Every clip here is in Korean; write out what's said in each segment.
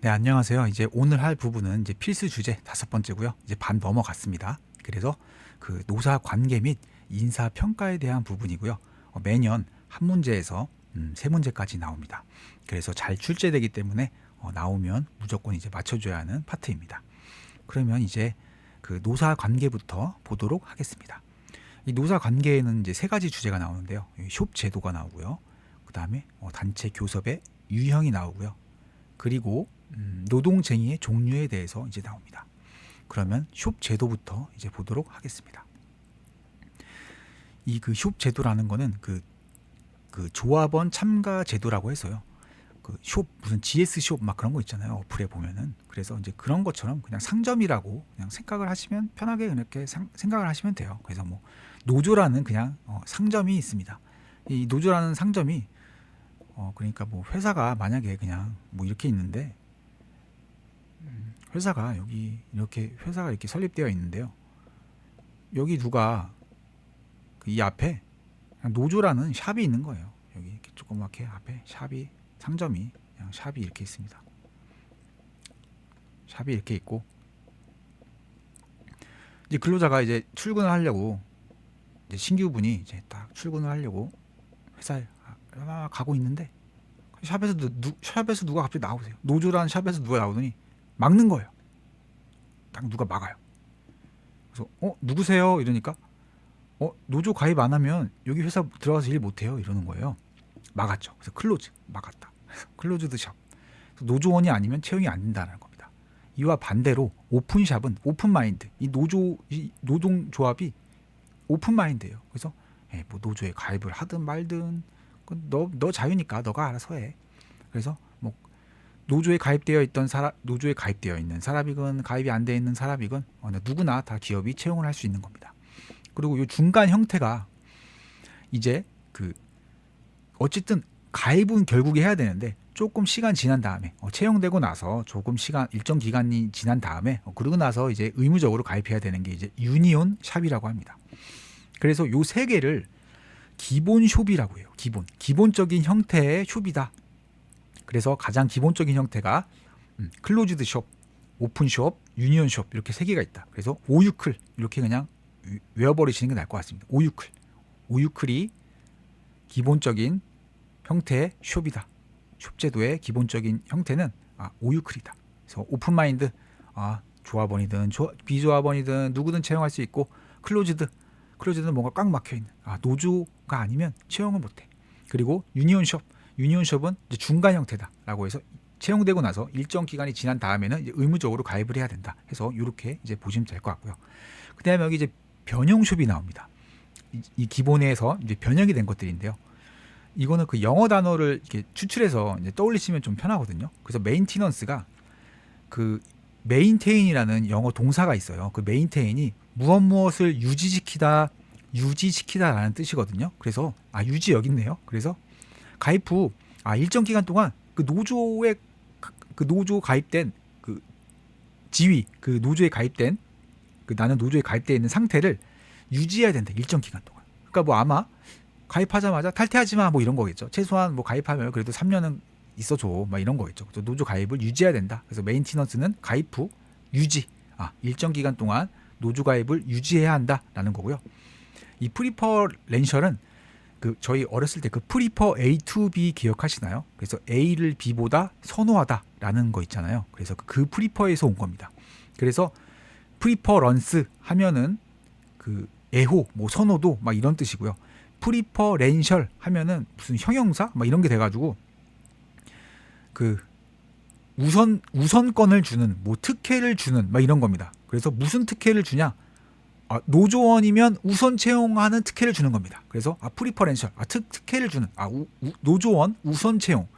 네, 안녕하세요. 이제 오늘 할 부분은 이제 필수 주제 5번째고요. 이제 반 넘어갔습니다. 그래서 그 노사 관계 및 인사 평가에 대한 부분이고요. 매년 한 문제에서 3문제까지 나옵니다. 그래서 잘 출제되기 때문에 나오면 무조건 이제 맞춰줘야 하는 파트입니다. 그러면 이제 그 노사 관계부터 보도록 하겠습니다. 이 노사 관계에는 이제 3가지 주제가 나오는데요. 숍 제도가 나오고요. 그 다음에 단체 교섭의 유형이 나오고요. 그리고 노동쟁의의 종류에 대해서 이제 나옵니다. 그러면 숍 제도부터 이제 보도록 하겠습니다. 이 그 숍 제도라는 거는 그 조합원 참가 제도라고 해서요. 그 숍 무슨 GS 숍 막 그런 거 있잖아요. 어플에 보면은. 그래서 이제 그런 것처럼 그냥 상점이라고 그냥 생각을 하시면 편하게 그렇게 생각을 하시면 돼요. 그래서 뭐 노조라는 그냥 상점이 있습니다. 이 노조라는 상점이 그러니까 뭐 회사가 만약에 그냥 뭐 이렇게 있는데 회사가 여기 이렇게 회사가 이렇게 설립되어 있는데요. 여기 누가 이 앞에 노조라는 샵이 있는 거예요. 여기 이렇게 조그맣게 앞에 샵이 상점이 그냥 샵이 이렇게 있습니다. 샵이 이렇게 있고 이제 근로자가 이제 출근을 하려고 이제 신규분이 이제 딱 출근을 하려고 회사에 가고 있는데 샵에서 누가 갑자기 나오세요. 노조라는 샵에서 누가 나오더니 막는 거예요. 딱 누가 막아요. 그래서 누구세요? 이러니까 노조 가입 안 하면 여기 회사 들어가서 일 못해요. 이러는 거예요. 막았죠. 그래서 클로즈 막았다. 클로즈드 샵. 노조원이 아니면 채용이 안 된다는 겁니다. 이와 반대로 오픈샵은 오픈 마인드. 이 노동조합이 오픈 마인드예요. 그래서 뭐 노조에 가입을 하든 말든 너 자유니까 너가 알아서 해. 그래서 뭐 노조에 가입되어 있는 사람이건 가입이 안 되어 있는 사람이건 누구나 다 기업이 채용을 할 수 있는 겁니다. 그리고 이 중간 형태가 이제 그 어쨌든 가입은 결국에 해야 되는데 조금 시간 지난 다음에 채용되고 나서 조금 시간 일정 기간이 지난 다음에 그러고 나서 이제 의무적으로 가입해야 되는 게 이제 유니온 샵이라고 합니다. 그래서 요 세 개를 기본 숍이라고 해요. 기본적인 형태의 숍이다. 그래서 가장 기본적인 형태가 클로즈드 숍, 오픈 숍, 유니온 숍 이렇게 세 개가 있다. 그래서 오유클 이렇게 그냥 외워버리시는 게 나을 것 같습니다. 오유클이 기본적인 형태의 숍이다. 숍 제도의 기본적인 형태는 오유클이다. 그래서 오픈 마인드 조합원이든 비조합원이든 누구든 채용할 수 있고 클로즈드는 뭔가 꽉 막혀 있는 노조가 아니면 채용을 못해. 그리고 유니온숍은 이제 중간 형태다라고 해서 채용되고 나서 일정 기간이 지난 다음에는 이제 의무적으로 가입을 해야 된다. 해서 이렇게 이제 보시면 될 것 같고요. 그다음에 여기 이제 변형숍이 나옵니다. 이 기본에서 이제 변형이 된 것들인데요. 이거는 그 영어 단어를 이렇게 추출해서 이제 떠올리시면 좀 편하거든요. 그래서 메인티넌스가 그 메인테인이라는 영어 동사가 있어요. 그 메인테인이 무엇을 유지시키다라는 뜻이거든요. 그래서 유지 여기 있네요. 그래서 가입 후 일정 기간 동안 그 노조 가입된 그 지위 그 노조에 가입된 나는 노조에 가입되어 있는 상태를 유지해야 된다. 일정 기간 동안. 그러니까 뭐 아마 가입하자마자 탈퇴하지 마 뭐 이런 거겠죠. 최소한 뭐 가입하면 그래도 3년은 있어줘 막 이런 거겠죠. 노조 가입을 유지해야 된다. 그래서 메인티넌스는 가입 후 유지 일정 기간 동안 노조 가입을 유지해야 한다라는 거고요. 이 프리퍼렌셜은 저희 어렸을 때 그 프리퍼 A to B 기억하시나요? 그래서 A를 B보다 선호하다라는 거 있잖아요. 그래서 그 프리퍼에서 온 겁니다. 그래서 프리퍼런스 하면은 그 애호, 뭐 선호도 막 이런 뜻이고요. 프리퍼렌셜 하면은 무슨 형용사 막 이런 게 돼가지고 그 우선권을 주는 뭐 특혜를 주는 막 이런 겁니다. 그래서 무슨 특혜를 주냐? 노조원이면 우선 채용하는 특혜를 주는 겁니다. 그래서 프리퍼렌셜 특혜를 주는 노조원 우선 채용을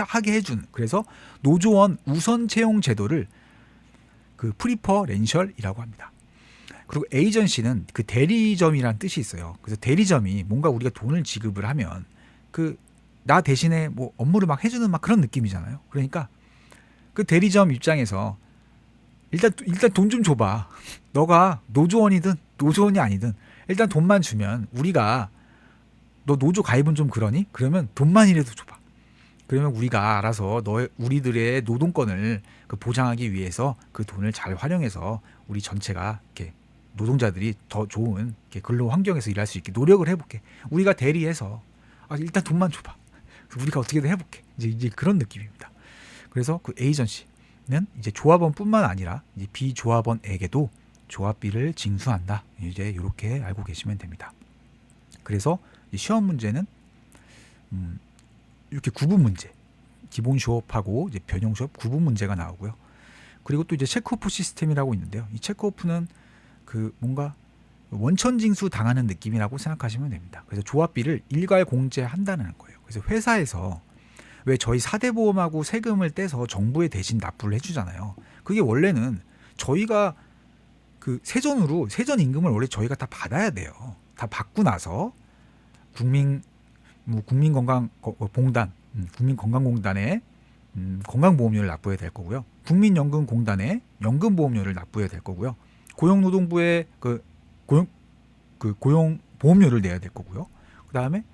하게 해주는 그래서 노조원 우선 채용 제도를 그 프리퍼렌셜이라고 합니다. 그리고 에이전시는 그 대리점이라는 뜻이 있어요. 그래서 대리점이 뭔가 우리가 돈을 지급을 하면 나 대신에 뭐 업무를 막 해주는 막 그런 느낌이잖아요. 그러니까 그 대리점 입장에서 일단 돈 좀 줘봐. 너가 노조원이든 노조원이 아니든 일단 돈만 주면 우리가 너 노조 가입은 좀 그러니? 그러면 돈만이라도 줘봐. 그러면 우리가 알아서 우리들의 노동권을 그 보장하기 위해서 그 돈을 잘 활용해서 우리 전체가 이렇게 노동자들이 더 좋은 이렇게 근로 환경에서 일할 수 있게 노력을 해볼게. 우리가 대리해서 일단 돈만 줘봐. 우리가 어떻게든 해볼게. 이제 그런 느낌입니다. 그래서 그 에이전시는 이제 조합원뿐만 아니라 이제 비조합원에게도 조합비를 징수한다. 이제 이렇게 알고 계시면 됩니다. 그래서 시험 문제는 이렇게 구분 문제, 기본 수업하고 이제 변형 수업 구분 문제가 나오고요. 그리고 또 이제 체크오프 시스템이라고 있는데요. 이 체크오프는 그 뭔가 원천징수 당하는 느낌이라고 생각하시면 됩니다. 그래서 조합비를 일괄 공제한다는 거예요. 그래서 회사에서 왜 저희 4대 보험하고 세금을 떼서 정부에 대신 납부를 해주잖아요. 그게 원래는 저희가 그 세전 임금을 원래 저희가 다 받아야 돼요. 다 받고 나서 국민건강공단에 건강보험료를 납부해야 될 거고요. 국민연금공단에 연금보험료를 납부해야 될 거고요. 고용노동부에 고용보험료를 내야 될 거고요. 그 다음에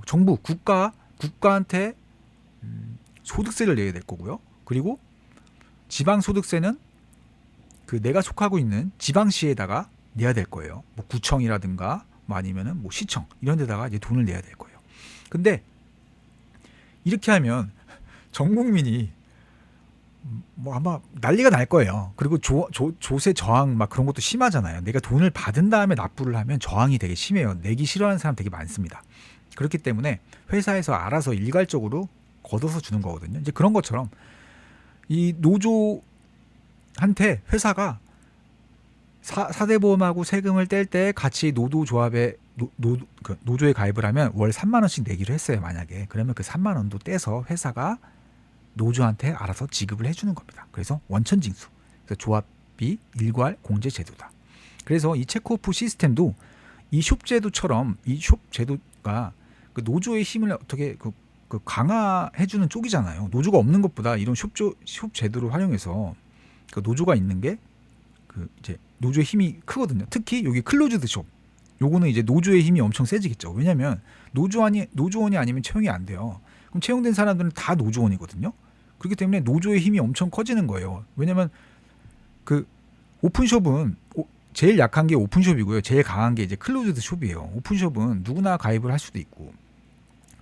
정부 국가한테 소득세를 내야 될 거고요. 그리고 지방소득세는 그 내가 속하고 있는 지방시에다가 내야 될 거예요. 뭐 구청이라든가 뭐 아니면은 뭐 시청 이런 데다가 이제 돈을 내야 될 거예요. 근데 이렇게 하면 전 국민이 뭐 아마 난리가 날 거예요. 그리고 조세 저항 막 그런 것도 심하잖아요. 내가 돈을 받은 다음에 납부를 하면 저항이 되게 심해요. 내기 싫어하는 사람 되게 많습니다. 그렇기 때문에 회사에서 알아서 일괄적으로 걷어서 주는 거거든요. 이제 그런 것처럼 이 노조한테 회사가 4대 보험하고 세금을 뗄 때 같이 노조조합에 노조에 가입을 하면 월 3만 원씩 내기로 했어요. 만약에 그러면 그 3만 원도 떼서 회사가 노조한테 알아서 지급을 해주는 겁니다. 그래서 원천징수, 그래서 조합비 일괄 공제 제도다. 그래서 이 체크오프 시스템도 이 숍 제도처럼 이 숍 제도가 그 노조의 힘을 어떻게 그 강화해주는 쪽이잖아요. 노조가 없는 것보다 이런 숍 제도를 활용해서 그 노조가 있는 게 그 이제 노조의 힘이 크거든요. 특히 여기 클로즈드 숍, 요거는 이제 노조의 힘이 엄청 세지겠죠. 왜냐하면 노조원이 아니면 채용이 안 돼요. 그럼 채용된 사람들은 다 노조원이거든요. 그렇기 때문에 노조의 힘이 엄청 커지는 거예요. 왜냐하면 그 오픈숍은 제일 약한 게 오픈숍이고요. 제일 강한 게 이제 클로즈드 숍이에요. 오픈숍은 누구나 가입을 할 수도 있고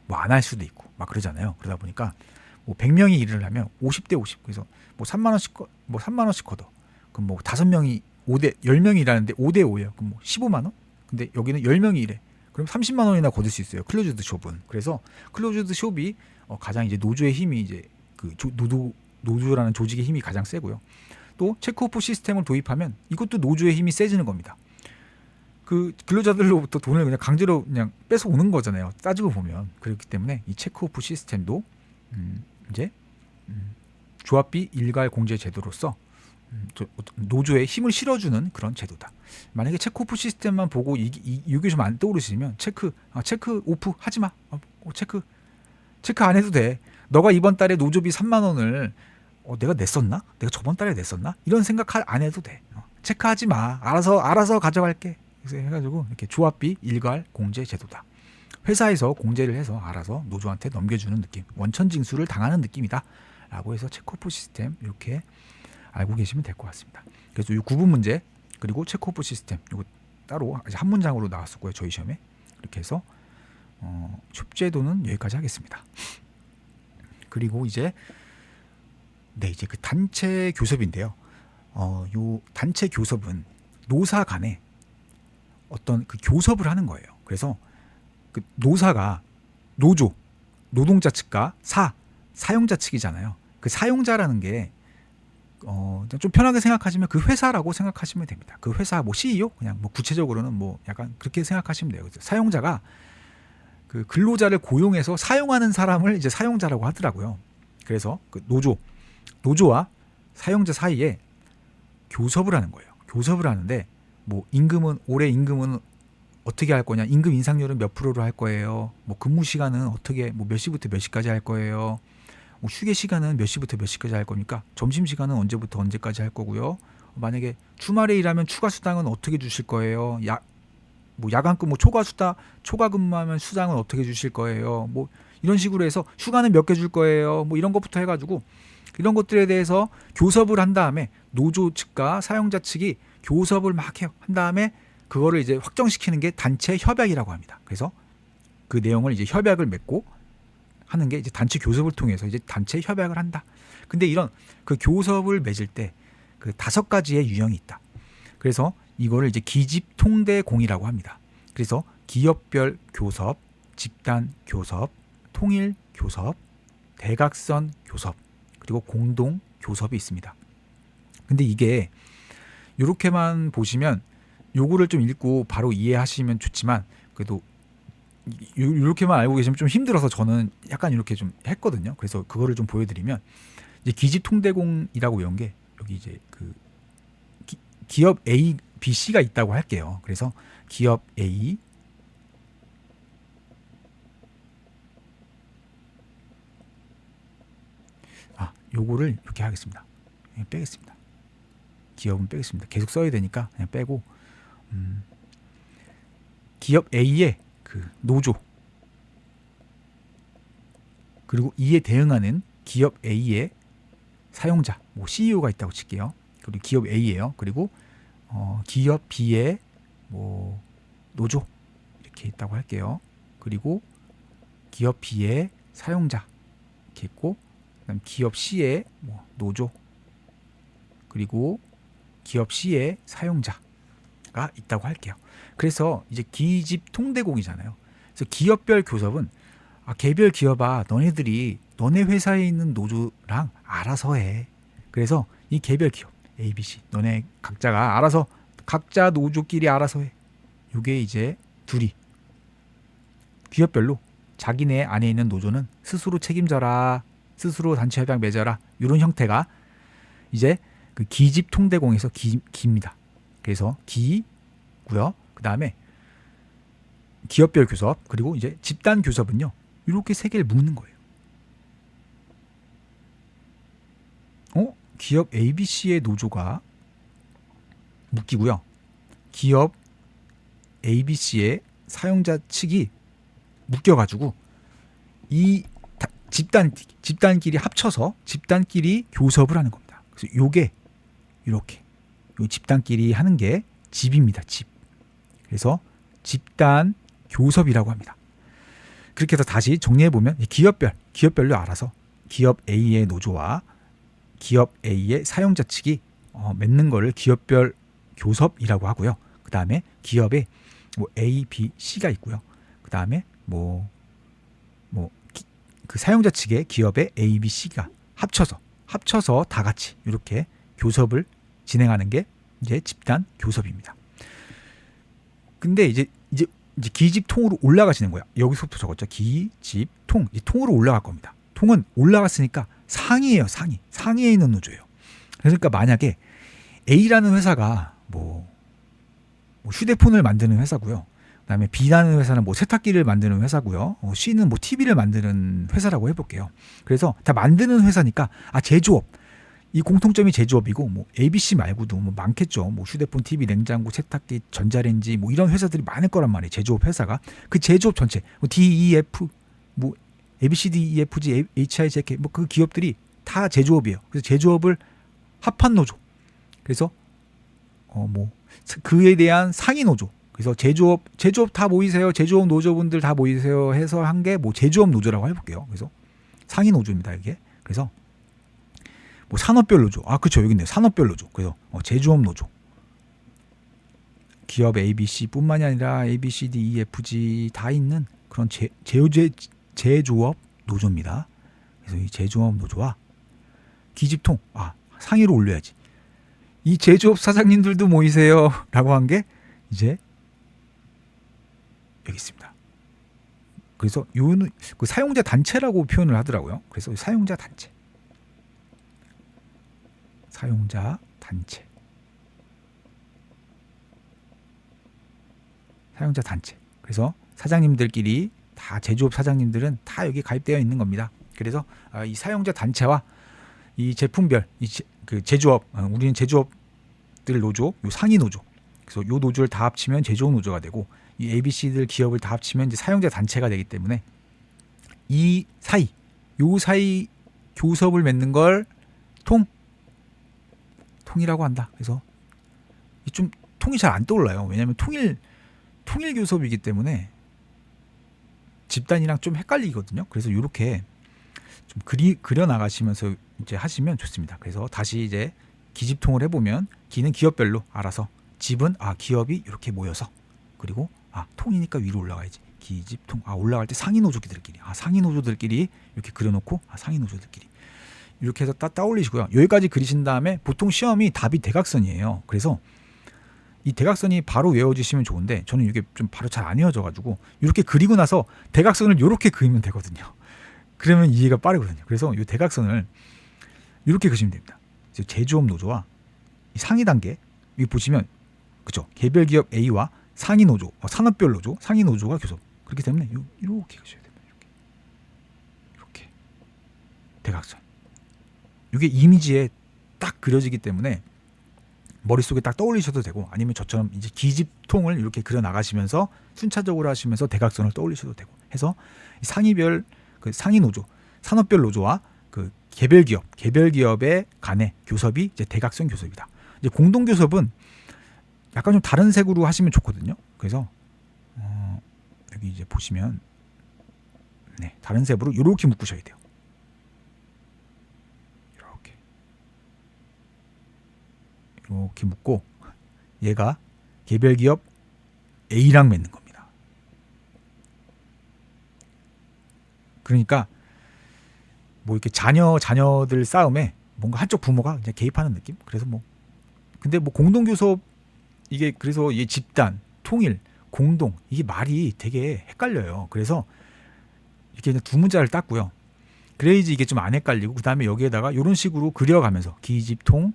뭐 안 할 수도 있고 막 그러잖아요. 그러다 보니까 뭐 100명이 일을 하면 50대 50. 그래서 뭐 3만 원씩 걷어. 그럼 뭐 10명이 일하는데 5대 5예요. 그럼 뭐 15만 원? 근데 여기는 10명이 일해. 그럼 30만 원이나 거둘 수 있어요. 클로즈드 숍은. 그래서 클로즈드 숍이 가장 이제 노조의 힘이 이제 그 노조라는 조직의 힘이 가장 세고요. 또 체크오프 시스템을 도입하면 이것도 노조의 힘이 세지는 겁니다. 그 근로자들로부터 돈을 그냥 강제로 그냥 뺏어 오는 거잖아요. 따지고 보면. 그렇기 때문에 이 체크오프 시스템도 이제 조합비 일괄 공제 제도로서 노조에 힘을 실어주는 그런 제도다. 만약에 체크오프 시스템만 보고 이게 좀 안 떠오르시면 체크 오프 하지 마. 체크 안 해도 돼. 너가 이번 달에 노조비 3만 원을 내가 냈었나? 내가 저번 달에 냈었나? 이런 생각 안 해도 돼. 체크하지 마. 알아서 가져갈게. 그래서 해가지고 이렇게 조합비 일괄 공제 제도다. 회사에서 공제를 해서 알아서 노조한테 넘겨주는 느낌, 원천징수를 당하는 느낌이다. 라고 해서 체크오프 시스템 이렇게 알고 계시면 될 것 같습니다. 그래서 이 구분 문제 그리고 체크오프 시스템 이거 따로 한 문장으로 나왔었고요. 저희 시험에. 이렇게 해서 숍제도는 여기까지 하겠습니다. 그리고 이제 그 단체 교섭인데요. 요 단체 교섭은 노사 간에 어떤 그 교섭을 하는 거예요. 그래서 그 노사가 노동자 측과 사용자 측이잖아요. 그 사용자라는 게 좀 편하게 생각하시면 그 회사라고 생각하시면 됩니다. 그 회사 뭐 CEO 그냥 뭐 구체적으로는 뭐 약간 그렇게 생각하시면 돼요. 그래서 사용자가 그 근로자를 고용해서 사용하는 사람을 이제 사용자라고 하더라고요. 그래서 그 노조와 사용자 사이에 교섭을 하는 거예요. 교섭을 하는데 뭐 올해 임금은 어떻게 할 거냐, 임금 인상률은 몇 프로로 할 거예요, 뭐 근무 시간은 어떻게 뭐 몇 시부터 몇 시까지 할 거예요, 뭐 휴게 시간은 몇 시부터 몇 시까지 할 겁니까, 점심 시간은 언제부터 언제까지 할 거고요, 만약에 주말에 일하면 추가 수당은 어떻게 주실 거예요, 뭐 야간근 초과 근무하면 수당은 어떻게 주실 거예요, 뭐 이런 식으로 해서 휴가는 몇 개 줄 거예요, 뭐 이런 것부터 해가지고 이런 것들에 대해서 교섭을 한 다음에 노조 측과 사용자 측이 교섭을 막 해요. 한 다음에 그거를 이제 확정시키는 게 단체 협약이라고 합니다. 그래서 그 내용을 이제 협약을 맺고 하는 게 이제 단체 교섭을 통해서 이제 단체 협약을 한다. 근데 이런 그 교섭을 맺을 때 그 5가지의 유형이 있다. 그래서 이거를 이제 기집통대공이라고 합니다. 그래서 기업별 교섭, 집단 교섭, 통일 교섭, 대각선 교섭, 그리고 공동 교섭이 있습니다. 근데 이게 이렇게만 보시면 요거를 좀 읽고 바로 이해하시면 좋지만 그래도 이렇게만 알고 계시면 좀 힘들어서 저는 약간 이렇게 좀 했거든요. 그래서 그거를 좀 보여드리면 이제 기집통대공이라고 외운 게 여기 이제 그 기업 A, B, C가 있다고 할게요. 그래서 기업 A, 요거를 이렇게 하겠습니다. 그냥 빼겠습니다. 기업은 빼겠습니다. 계속 써야 되니까 그냥 빼고 기업 A의 그 노조 그리고 이에 대응하는 기업 A의 사용자, 뭐 CEO가 있다고 칠게요. 그리고 기업 A예요. 그리고 기업 B의 뭐 노조 이렇게 있다고 할게요. 그리고 기업 B의 사용자 이렇게 있고, 그다음 기업 C의 뭐 노조 그리고 기업 C의 사용자가 있다고 할게요. 그래서 이제 기집통대공이잖아요. 그래서 기업별 교섭은 개별 기업아 너네들이 너네 회사에 있는 노조랑 알아서 해. 그래서 이 개별 기업 A, B, C 너네 각자가 알아서 각자 노조끼리 알아서 해. 이게 이제 둘이 기업별로 자기네 안에 있는 노조는 스스로 책임져라, 스스로 단체 협약 맺어라, 이런 형태가 이제 그 기집통대공에서 기입니다. 그래서 기고요. 그 다음에 기업별 교섭 그리고 이제 집단 교섭은요 이렇게 3개를 묶는 거예요. 기업 ABC의 노조가 묶이고요. 기업 ABC의 사용자 측이 묶여가지고 이 집단끼리 합쳐서 집단끼리 교섭을 하는 겁니다. 그래서 요게 이렇게 요 집단끼리 하는 게 집입니다. 집. 그래서 집단 교섭이라고 합니다. 그렇게 해서 다시 정리해 보면 기업별로 알아서 기업 A의 노조와 기업 A의 사용자 측이 맺는 거를 기업별 교섭이라고 하고요. 그 다음에 기업에 뭐 A, B, C가 있고요. 그 다음에 그 사용자 측의 기업의 A, B, C가 합쳐서 다 같이 이렇게 교섭을 진행하는 게 이제 집단 교섭입니다. 근데 이제 기집통으로 올라가시는 거야. 여기서부터 적었죠. 기집통. 이 통으로 올라갈 겁니다. 통은 올라갔으니까 상위예요. 상위에 있는 노조예요. 그러니까 만약에 A라는 회사가 뭐 휴대폰을 만드는 회사고요. 그다음에 B라는 회사는 뭐 세탁기를 만드는 회사고요. C는 뭐 TV를 만드는 회사라고 해볼게요. 그래서 다 만드는 회사니까 제조업. 이 공통점이 제조업이고 뭐 ABC 말고도 뭐 많겠죠. 뭐 휴대폰, TV, 냉장고, 세탁기, 전자레인지 뭐 이런 회사들이 많을 거란 말이에요. 제조업 회사가 그 제조업 전체 뭐 DEF 뭐 ABCD, EFG, HIJK 뭐 그 기업들이 다 제조업이에요. 그래서 제조업을 합한 노조. 그래서 뭐 그에 대한 상위 노조. 그래서 제조업 다 모이세요. 제조업 노조분들 다 모이세요 해서 한 게 뭐 제조업 노조라고 해볼게요. 그래서 상위 노조입니다. 이게. 그래서 뭐 산업별 노조. 그렇죠. 여기 있네요. 산업별 노조. 그래서 제조업 노조. 기업 ABC뿐만이 아니라 ABCD, EFG 다 있는 그런 제조업 노조입니다. 그래서 이 제조업 노조와 기집통 상위로 올려야지. 이 제조업 사장님들도 모이세요 라고 한 게 이제 여기 있습니다. 그래서 요는 그 사용자 단체라고 표현을 하더라고요. 그래서 사용자 단체. 그래서 사장님들끼리 다 제조업 사장님들은 다 여기 가입되어 있는 겁니다. 그래서 이 사용자 단체와 이 제품별 그 제조업 우리는 제조업들 노조, 요 상위 노조. 그래서 요 노조를 다 합치면 제조업 노조가 되고 이 ABC들 기업을 다 합치면 이제 사용자 단체가 되기 때문에 요 사이 교섭을 맺는 걸 통이라고 한다. 그래서 좀 통이 잘 안 떠올라요. 왜냐하면 통일 교섭이기 때문에 집단이랑 좀 헷갈리거든요. 그래서 이렇게 좀 그려 나가시면서 이제 하시면 좋습니다. 그래서 다시 이제 기집통을 해보면 기는 기업별로 알아서, 집은 기업이 이렇게 모여서, 그리고 통이니까 위로 올라가야지. 기집통 올라갈 때 상위 노조들끼리 이렇게 그려놓고 상위 노조들끼리 이렇게 해서 딱 떠올리시고요. 여기까지 그리신 다음에 보통 시험이 답이 대각선이에요. 그래서 이 대각선이 바로 외워주시면 좋은데 저는 이게 좀 바로 잘 안 외워져가지고 이렇게 그리고 나서 대각선을 이렇게 그리면 되거든요. 그러면 이해가 빠르거든요. 그래서 이 대각선을 이렇게 그리시면 됩니다. 제조업 노조와 상위 단계 여기 보시면 그죠? 개별 기업 A와 상위 노조, 산업별 노조, 상위 노조가 교섭. 그렇기 때문에 이렇게 그리셔야 됩니다. 이렇게 대각선. 이게 이미지에 딱 그려지기 때문에 머릿속에 딱 떠올리셔도 되고, 아니면 저처럼 이제 기집통을 이렇게 그려 나가시면서 순차적으로 하시면서 대각선을 떠올리셔도 되고 해서 상위별 그 상위 노조, 산업별 노조와 그 개별 기업의 간의 교섭이 이제 대각선 교섭이다. 이제 공동 교섭은 약간 좀 다른 색으로 하시면 좋거든요. 그래서 여기 이제 보시면 다른 색으로 이렇게 묶으셔야 돼요. 이렇게 묶고 얘가 개별 기업 A랑 맺는 겁니다. 그러니까 뭐 이렇게 자녀들 싸움에 뭔가 한쪽 부모가 이제 개입하는 느낌. 그래서 근데 공동 교섭 이게 그래서 이 집단, 통일, 공동 이게 말이 되게 헷갈려요. 그래서 이렇게 두 문자를 땄고요. 그래야지 이게 좀 안 헷갈리고, 그 다음에 여기에다가 이런 식으로 그려가면서 기집통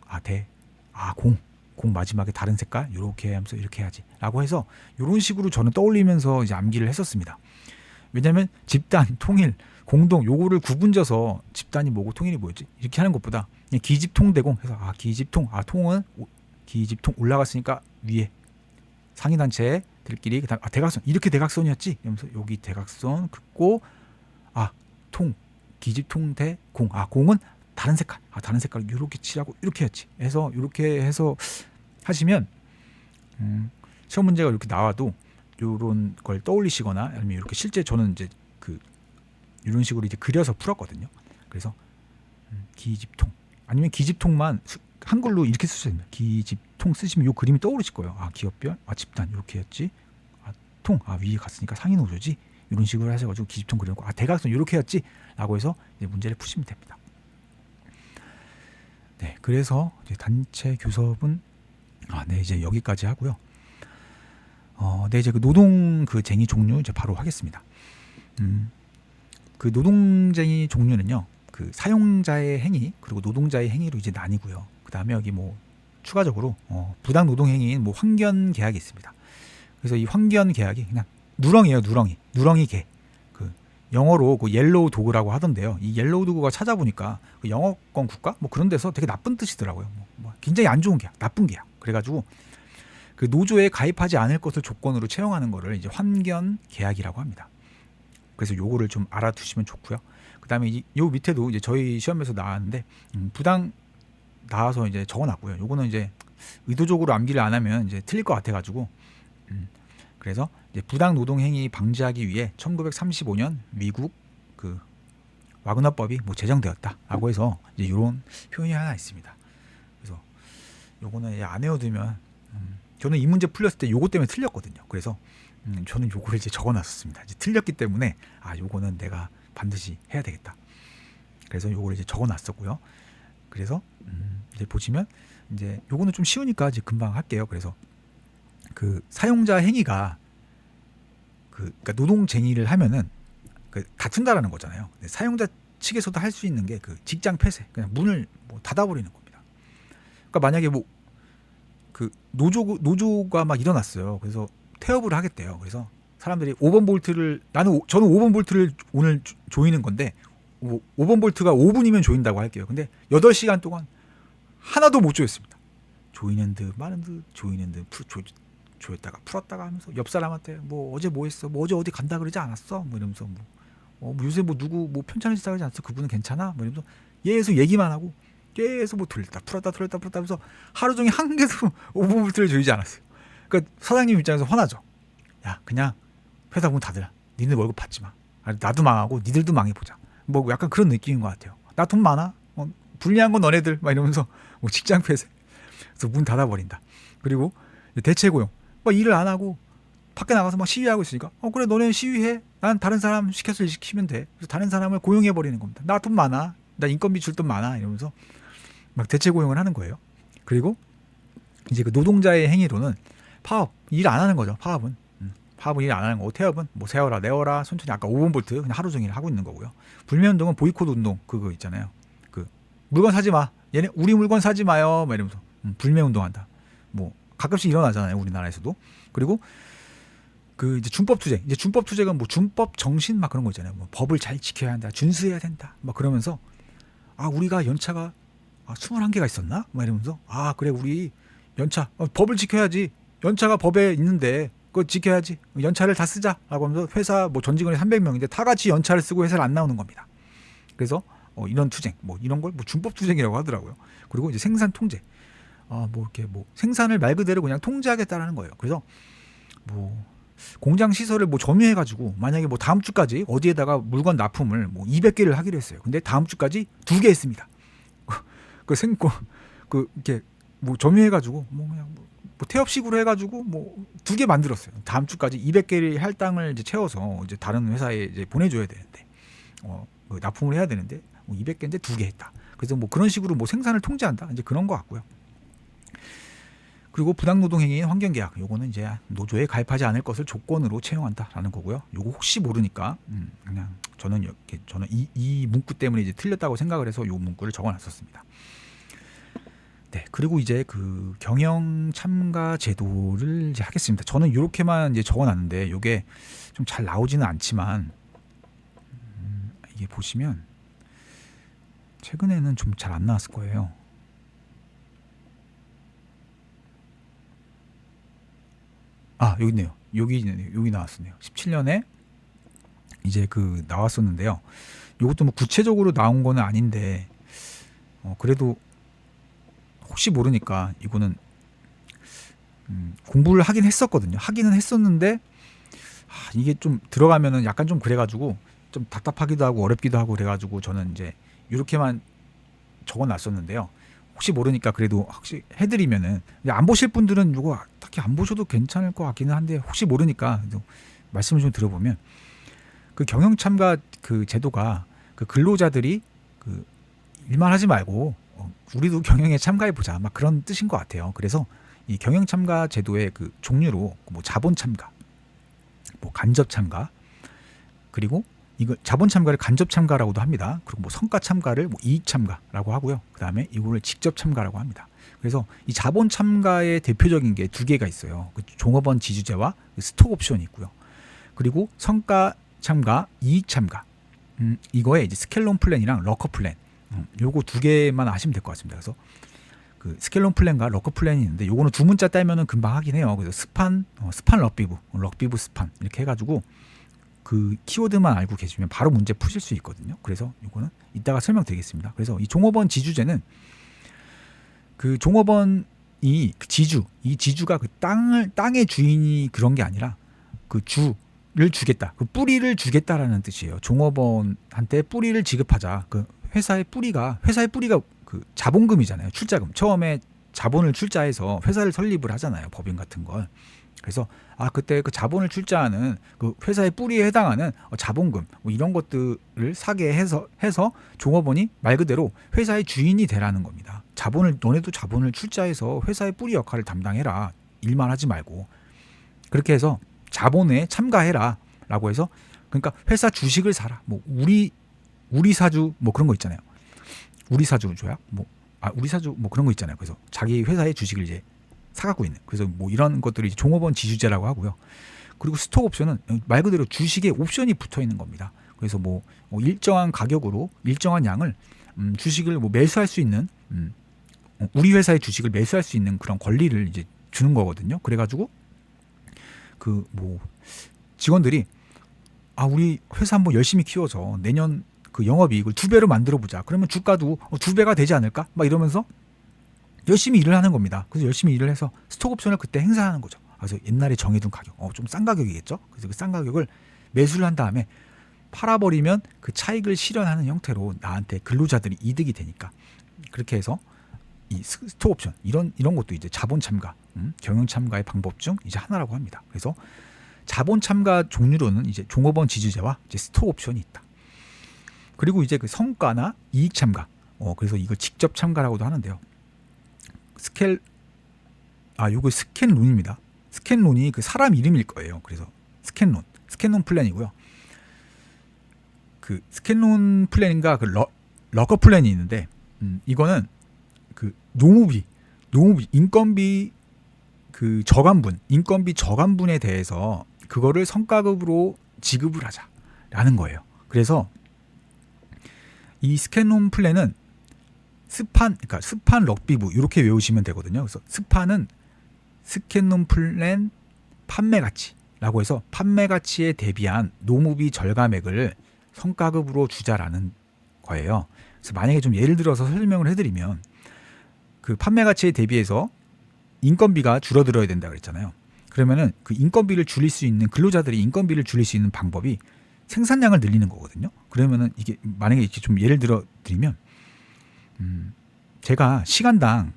공 마지막에 다른 색깔 이렇게 하면서 이렇게 해야지 라고 해서 이런 식으로 저는 떠올리면서 이제 암기를 했었습니다. 왜냐하면 집단, 통일, 공동 요거를 구분져서 집단이 뭐고 통일이 뭐였지 이렇게 하는 것보다 그냥 기집통대공 해서 기집통 통은 기집통 올라갔으니까 위에 상위단체들끼리 그다음 대각선 이렇게 대각선이었지 이러면서 여기 대각선 긋고 통 기집통 대공 공은 다른 색깔 다른 색깔 이렇게 칠하고 이렇게 했지 해서 이렇게 해서 하시면 시험 문제가 이렇게 나와도 이런 걸 떠올리시거나 아니면 이렇게 실제 저는 이제 이런 식으로 이제 그려서 풀었거든요. 그래서 기집통 아니면 기집통만 한글로 이렇게 쓰셔야 됩니다. 기집통 쓰시면 이 그림이 떠오르실 거예요. 기업별, 집단 이렇게 했지. 통, 위에 갔으니까 상위 노조지. 이런 식으로 하셔가지고 기집통 그려놓고 대각선 이렇게 했지라고 해서 이제 문제를 푸시면 됩니다. 네, 그래서 이제 단체 교섭은 이제 여기까지 하고요. 이제 그 노동 쟁의 종류 이제 바로 하겠습니다. 그 노동쟁의 종류는요, 그 사용자의 행위 그리고 노동자의 행위로 이제 나뉘고요. 그 다음에 여기 추가적으로 부당 노동 행위인 환견 계약이 있습니다. 그래서 이 환견 계약이 그냥 누렁이에요, 누렁이 개. 영어로 옐로우 도그라고 하던데요. 이 옐로우 도그가 찾아보니까 영어권 국가 그런 데서 되게 나쁜 뜻이더라고요. 굉장히 안 좋은 계약, 나쁜 계약. 그래가지고 그 노조에 가입하지 않을 것을 조건으로 채용하는 거를 이제 환견 계약이라고 합니다. 그래서 요거를 좀 알아두시면 좋고요. 그다음에 요 밑에도 이제 저희 시험에서 나왔는데 부당 나와서 이제 적어놨고요. 요거는 이제 의도적으로 암기를 안 하면 이제 틀릴 것 같아가지고 그래서 이제 부당 노동 행위 방지하기 위해 1935년 미국 와그너법이 제정되었다라고 해서 이제 이런 표현이 하나 있습니다. 그래서 요거는 이제 안 외워두면 저는 이 문제 풀렸을 때 요거 때문에 틀렸거든요. 그래서 저는 요거를 이제 적어놨었습니다. 이제 틀렸기 때문에 요거는 내가 반드시 해야 되겠다. 그래서 요거를 이제 적어놨었고요. 그래서 이제 보시면 이제 요거는 좀 쉬우니까 이제 금방 할게요. 그래서 사용자 행위가 그러니까 노동쟁의를 하면은 다툰다라는 거잖아요. 사용자 측에서도 할 수 있는 게 직장 폐쇄, 그냥 문을 닫아버리는 겁니다. 그러니까 만약에 노조가 막 일어났어요. 그래서 태업을 하겠대요. 그래서 사람들이 5번 볼트를 저는 5번 볼트를 오늘 조이는 건데 5번 볼트가 5분이면 조인다고 할게요. 근데 8시간 동안 하나도 못 조였습니다. 조이는 듯 마는 듯 조이는 듯 조였다가 풀었다가 하면서 옆 사람한테 어제 뭐 했어? 어제 어디 간다 그러지 않았어? 이러면서 요새 누구 편찮은 짓 하지 않았어? 그분은 괜찮아? 이러면서 얘에서 얘기만 하고 계속 뭐 돌렸다 풀었다 하면서 하루 종일 한 개도 오버볼트를 조이지 않았어요. 그러니까 사장님 입장에서 화나죠. 야 그냥 회사 문 닫으라. 니네 월급 받지 마. 나도 망하고 니들도 망해보자. 뭐 약간 그런 느낌인 것 같아요. 나 돈 많아. 불리한 건 너네들 막 이러면서 뭐 직장 폐쇄. 그래서 문 닫아버린다. 그리고 대체 고용. 막 일을 안 하고 밖에 나가서 막 시위하고 있으니까 그래 너네 시위해. 난 다른 사람 시켜서 일 시키면 돼. 그래서 다른 사람을 고용해버리는 겁니다. 나 돈 많아. 나 인건비 줄 돈 많아. 이러면서 막 대체 고용을 하는 거예요. 그리고 이제 그 노동자의 행위로는 파업 일 안 하는 거죠. 파업은 일 안 하는 거고 태업은 뭐 세워라 내워라 천천히 아까 5번 볼트 그냥 하루 종일 하고 있는 거고요. 불매운동은 보이콧 운동 그거 있잖아요. 그 물건 사지 마. 얘네 우리 물건 사지 마요. 막 이러면서 불매운동한다. 뭐 가끔씩 일어나잖아요. 우리나라에서도. 그리고 그 이제 준법 투쟁. 이제 준법 투쟁은 뭐 준법 정신 막 그런 거 있잖아요. 뭐 법을 잘 지켜야 한다. 준수해야 된다. 막 그러면서 우리가 연차가 21개가 있었나? 막 이러면서 그래 우리 연차 법을 지켜야지. 연차가 법에 있는데 그거 지켜야지. 연차를 다 쓰자라고 하면서 회사 뭐 전 직원이 300명인데 다 같이 연차를 쓰고 회사를 안 나오는 겁니다. 그래서 이런 투쟁 뭐 이런 걸 뭐 준법 투쟁이라고 하더라고요. 그리고 이제 생산 통제. 뭐 이렇게 뭐 생산을 말 그대로 그냥 통제하겠다라는 거예요. 그래서 뭐 공장 시설을 뭐 점유해가지고 만약에 뭐 다음 주까지 어디에다가 물건 납품을 뭐 200개를 하기로 했어요. 근데 다음 주까지 2개 했습니다. 그 이렇게 뭐 점유해가지고 뭐 그냥 뭐 태업식으로 해가지고 뭐 2개 만들었어요. 다음 주까지 200개의 할당을 이제 채워서 이제 다른 회사에 이제 보내줘야 되는데 그 납품을 해야 되는데 뭐 200개인데 2개 했다. 그래서 뭐 그런 식으로 뭐 생산을 통제한다. 이제 그런 거 같고요. 그리고 부당노동행위인 환경계약, 요거는 이제 노조에 가입하지 않을 것을 조건으로 채용한다라는 거고요. 요거 혹시 모르니까 그냥 저는 이 문구 때문에 이제 틀렸다고 생각을 해서 요 문구를 적어놨었습니다. 네, 그리고 이제 그 경영 참가 제도를 이제 하겠습니다. 저는 이렇게만 이제 적어놨는데 요게 좀 잘 나오지는 않지만 이게 보시면 최근에는 좀 잘 안 나왔을 거예요. 여기 있네요. 여기 나왔었네요. 17년에 이제 그 나왔었는데요. 이것도 뭐 구체적으로 나온 거는 아닌데 그래도 혹시 모르니까 이거는 공부를 하긴 했었거든요. 하기는 했었는데 이게 좀 들어가면은 약간 좀 그래가지고 좀 답답하기도 하고 어렵기도 하고 그래가지고 저는 이제 이렇게만 적어놨었는데요. 혹시 모르니까 그래도 혹시 해드리면은 안 보실 분들은 이거 딱히 안 보셔도 괜찮을 것 같기는 한데 혹시 모르니까 말씀을 좀 들어보면 그 경영 참가 그 제도가 그 근로자들이 그 일만 하지 말고 우리도 경영에 참가해 보자 막 그런 뜻인 것 같아요. 그래서 이 경영 참가 제도의 그 종류로 뭐 자본 참가, 뭐 간접 참가, 그리고 이거 자본 참가를 간접 참가라고도 합니다. 그리고 뭐 성과 참가를 뭐 이익 참가라고 하고요. 그다음에 이거를 직접 참가라고 합니다. 그래서 이 자본 참가의 대표적인 게 2개가 있어요. 그 종업원 지주제와 스톡 옵션이 있고요. 그리고 성과 참가, 이익 참가. 이거에 이제 스켈론 플랜이랑 러커 플랜. 요거 2개만 아시면 될 것 같습니다. 그래서 그 스켈론 플랜과 러커 플랜이 있는데 요거는 2문자 따면은 금방 하긴 해요. 그래서 스판 럭비브 스판 이렇게 해가지고 그 키워드만 알고 계시면 바로 문제 푸실 수 있거든요. 그래서 이거는 이따가 설명드리겠습니다. 그래서 이 종업원 지주제는 그 종업원이 그 이 지주가 그 땅의 주인이 그런 게 아니라 그 주를 주겠다, 그 뿌리를 주겠다라는 뜻이에요. 종업원한테 뿌리를 지급하자. 그 회사의 뿌리가 그 자본금이잖아요. 출자금. 처음에 자본을 출자해서 회사를 설립을 하잖아요. 법인 같은 걸. 그래서 그때 그 자본을 출자하는 그 회사의 뿌리에 해당하는 자본금 뭐 이런 것들을 사게 해서 종업원이 말 그대로 회사의 주인이 되라는 겁니다. 너네도 자본을 출자해서 회사의 뿌리 역할을 담당해라. 일만 하지 말고. 그렇게 해서 자본에 참가해라라고 해서 그러니까 회사 주식을 사라. 뭐 우리 사주 뭐 그런 거 있잖아요. 우리 사주줘야 우리 사주 뭐 그런 거 있잖아요. 그래서 자기 회사의 주식을 이제 사갖고 있는. 그래서 뭐 이런 것들이 종업원 지주제라고 하고요. 그리고 스톡 옵션은 말 그대로 주식에 옵션이 붙어 있는 겁니다. 그래서 뭐 일정한 가격으로 일정한 양을 주식을 뭐 매수할 수 있는 우리 회사의 주식을 매수할 수 있는 그런 권리를 이제 주는 거거든요. 그래가지고 그 뭐 직원들이 우리 회사 한번 열심히 키워서 내년 그 영업이익을 2배로 만들어 보자. 그러면 주가도 2배가 되지 않을까? 막 이러면서 열심히 일을 하는 겁니다. 그래서 열심히 일을 해서 스톡옵션을 그때 행사하는 거죠. 그래서 옛날에 정해둔 가격, 좀 싼 가격이겠죠. 그래서 그 싼 가격을 매수를 한 다음에 팔아버리면 그 차익을 실현하는 형태로 나한테 근로자들이 이득이 되니까 그렇게 해서 이 스톡옵션 이런 것도 이제 자본 참가, 경영 참가의 방법 중 이제 하나라고 합니다. 그래서 자본 참가 종류로는 이제 종업원 지주제와 이제 스톡옵션이 있다. 그리고 이제 그 성과나 이익 참가, 그래서 이걸 직접 참가라고도 하는데요. 요거 스캔론입니다. 스캔론이 그 사람 이름일 거예요. 그래서 스캔론 플랜이고요. 그 스캔론 플랜인가 그 러커 플랜이 있는데 이거는 그 노무비 인건비 그 인건비 저감분에 대해서 그거를 성과급으로 지급을 하자라는 거예요. 그래서 이 스캔론 플랜은 그러니까 스판 럭비부 이렇게 외우시면 되거든요. 그래서 스판은 스캔론 플랜 판매 가치라고 해서 판매 가치에 대비한 노무비 절감액을 성과급으로 주자라는 거예요. 그래서 만약에 좀 예를 들어서 설명을 해드리면 그 판매 가치에 대비해서 인건비가 줄어들어야 된다 그랬잖아요. 그러면은 그 인건비를 줄일 수 있는 근로자들이 인건비를 줄일 수 있는 방법이 생산량을 늘리는 거거든요. 그러면은 이게 만약에 이렇게 좀 예를 들어 드리면 제가 시간당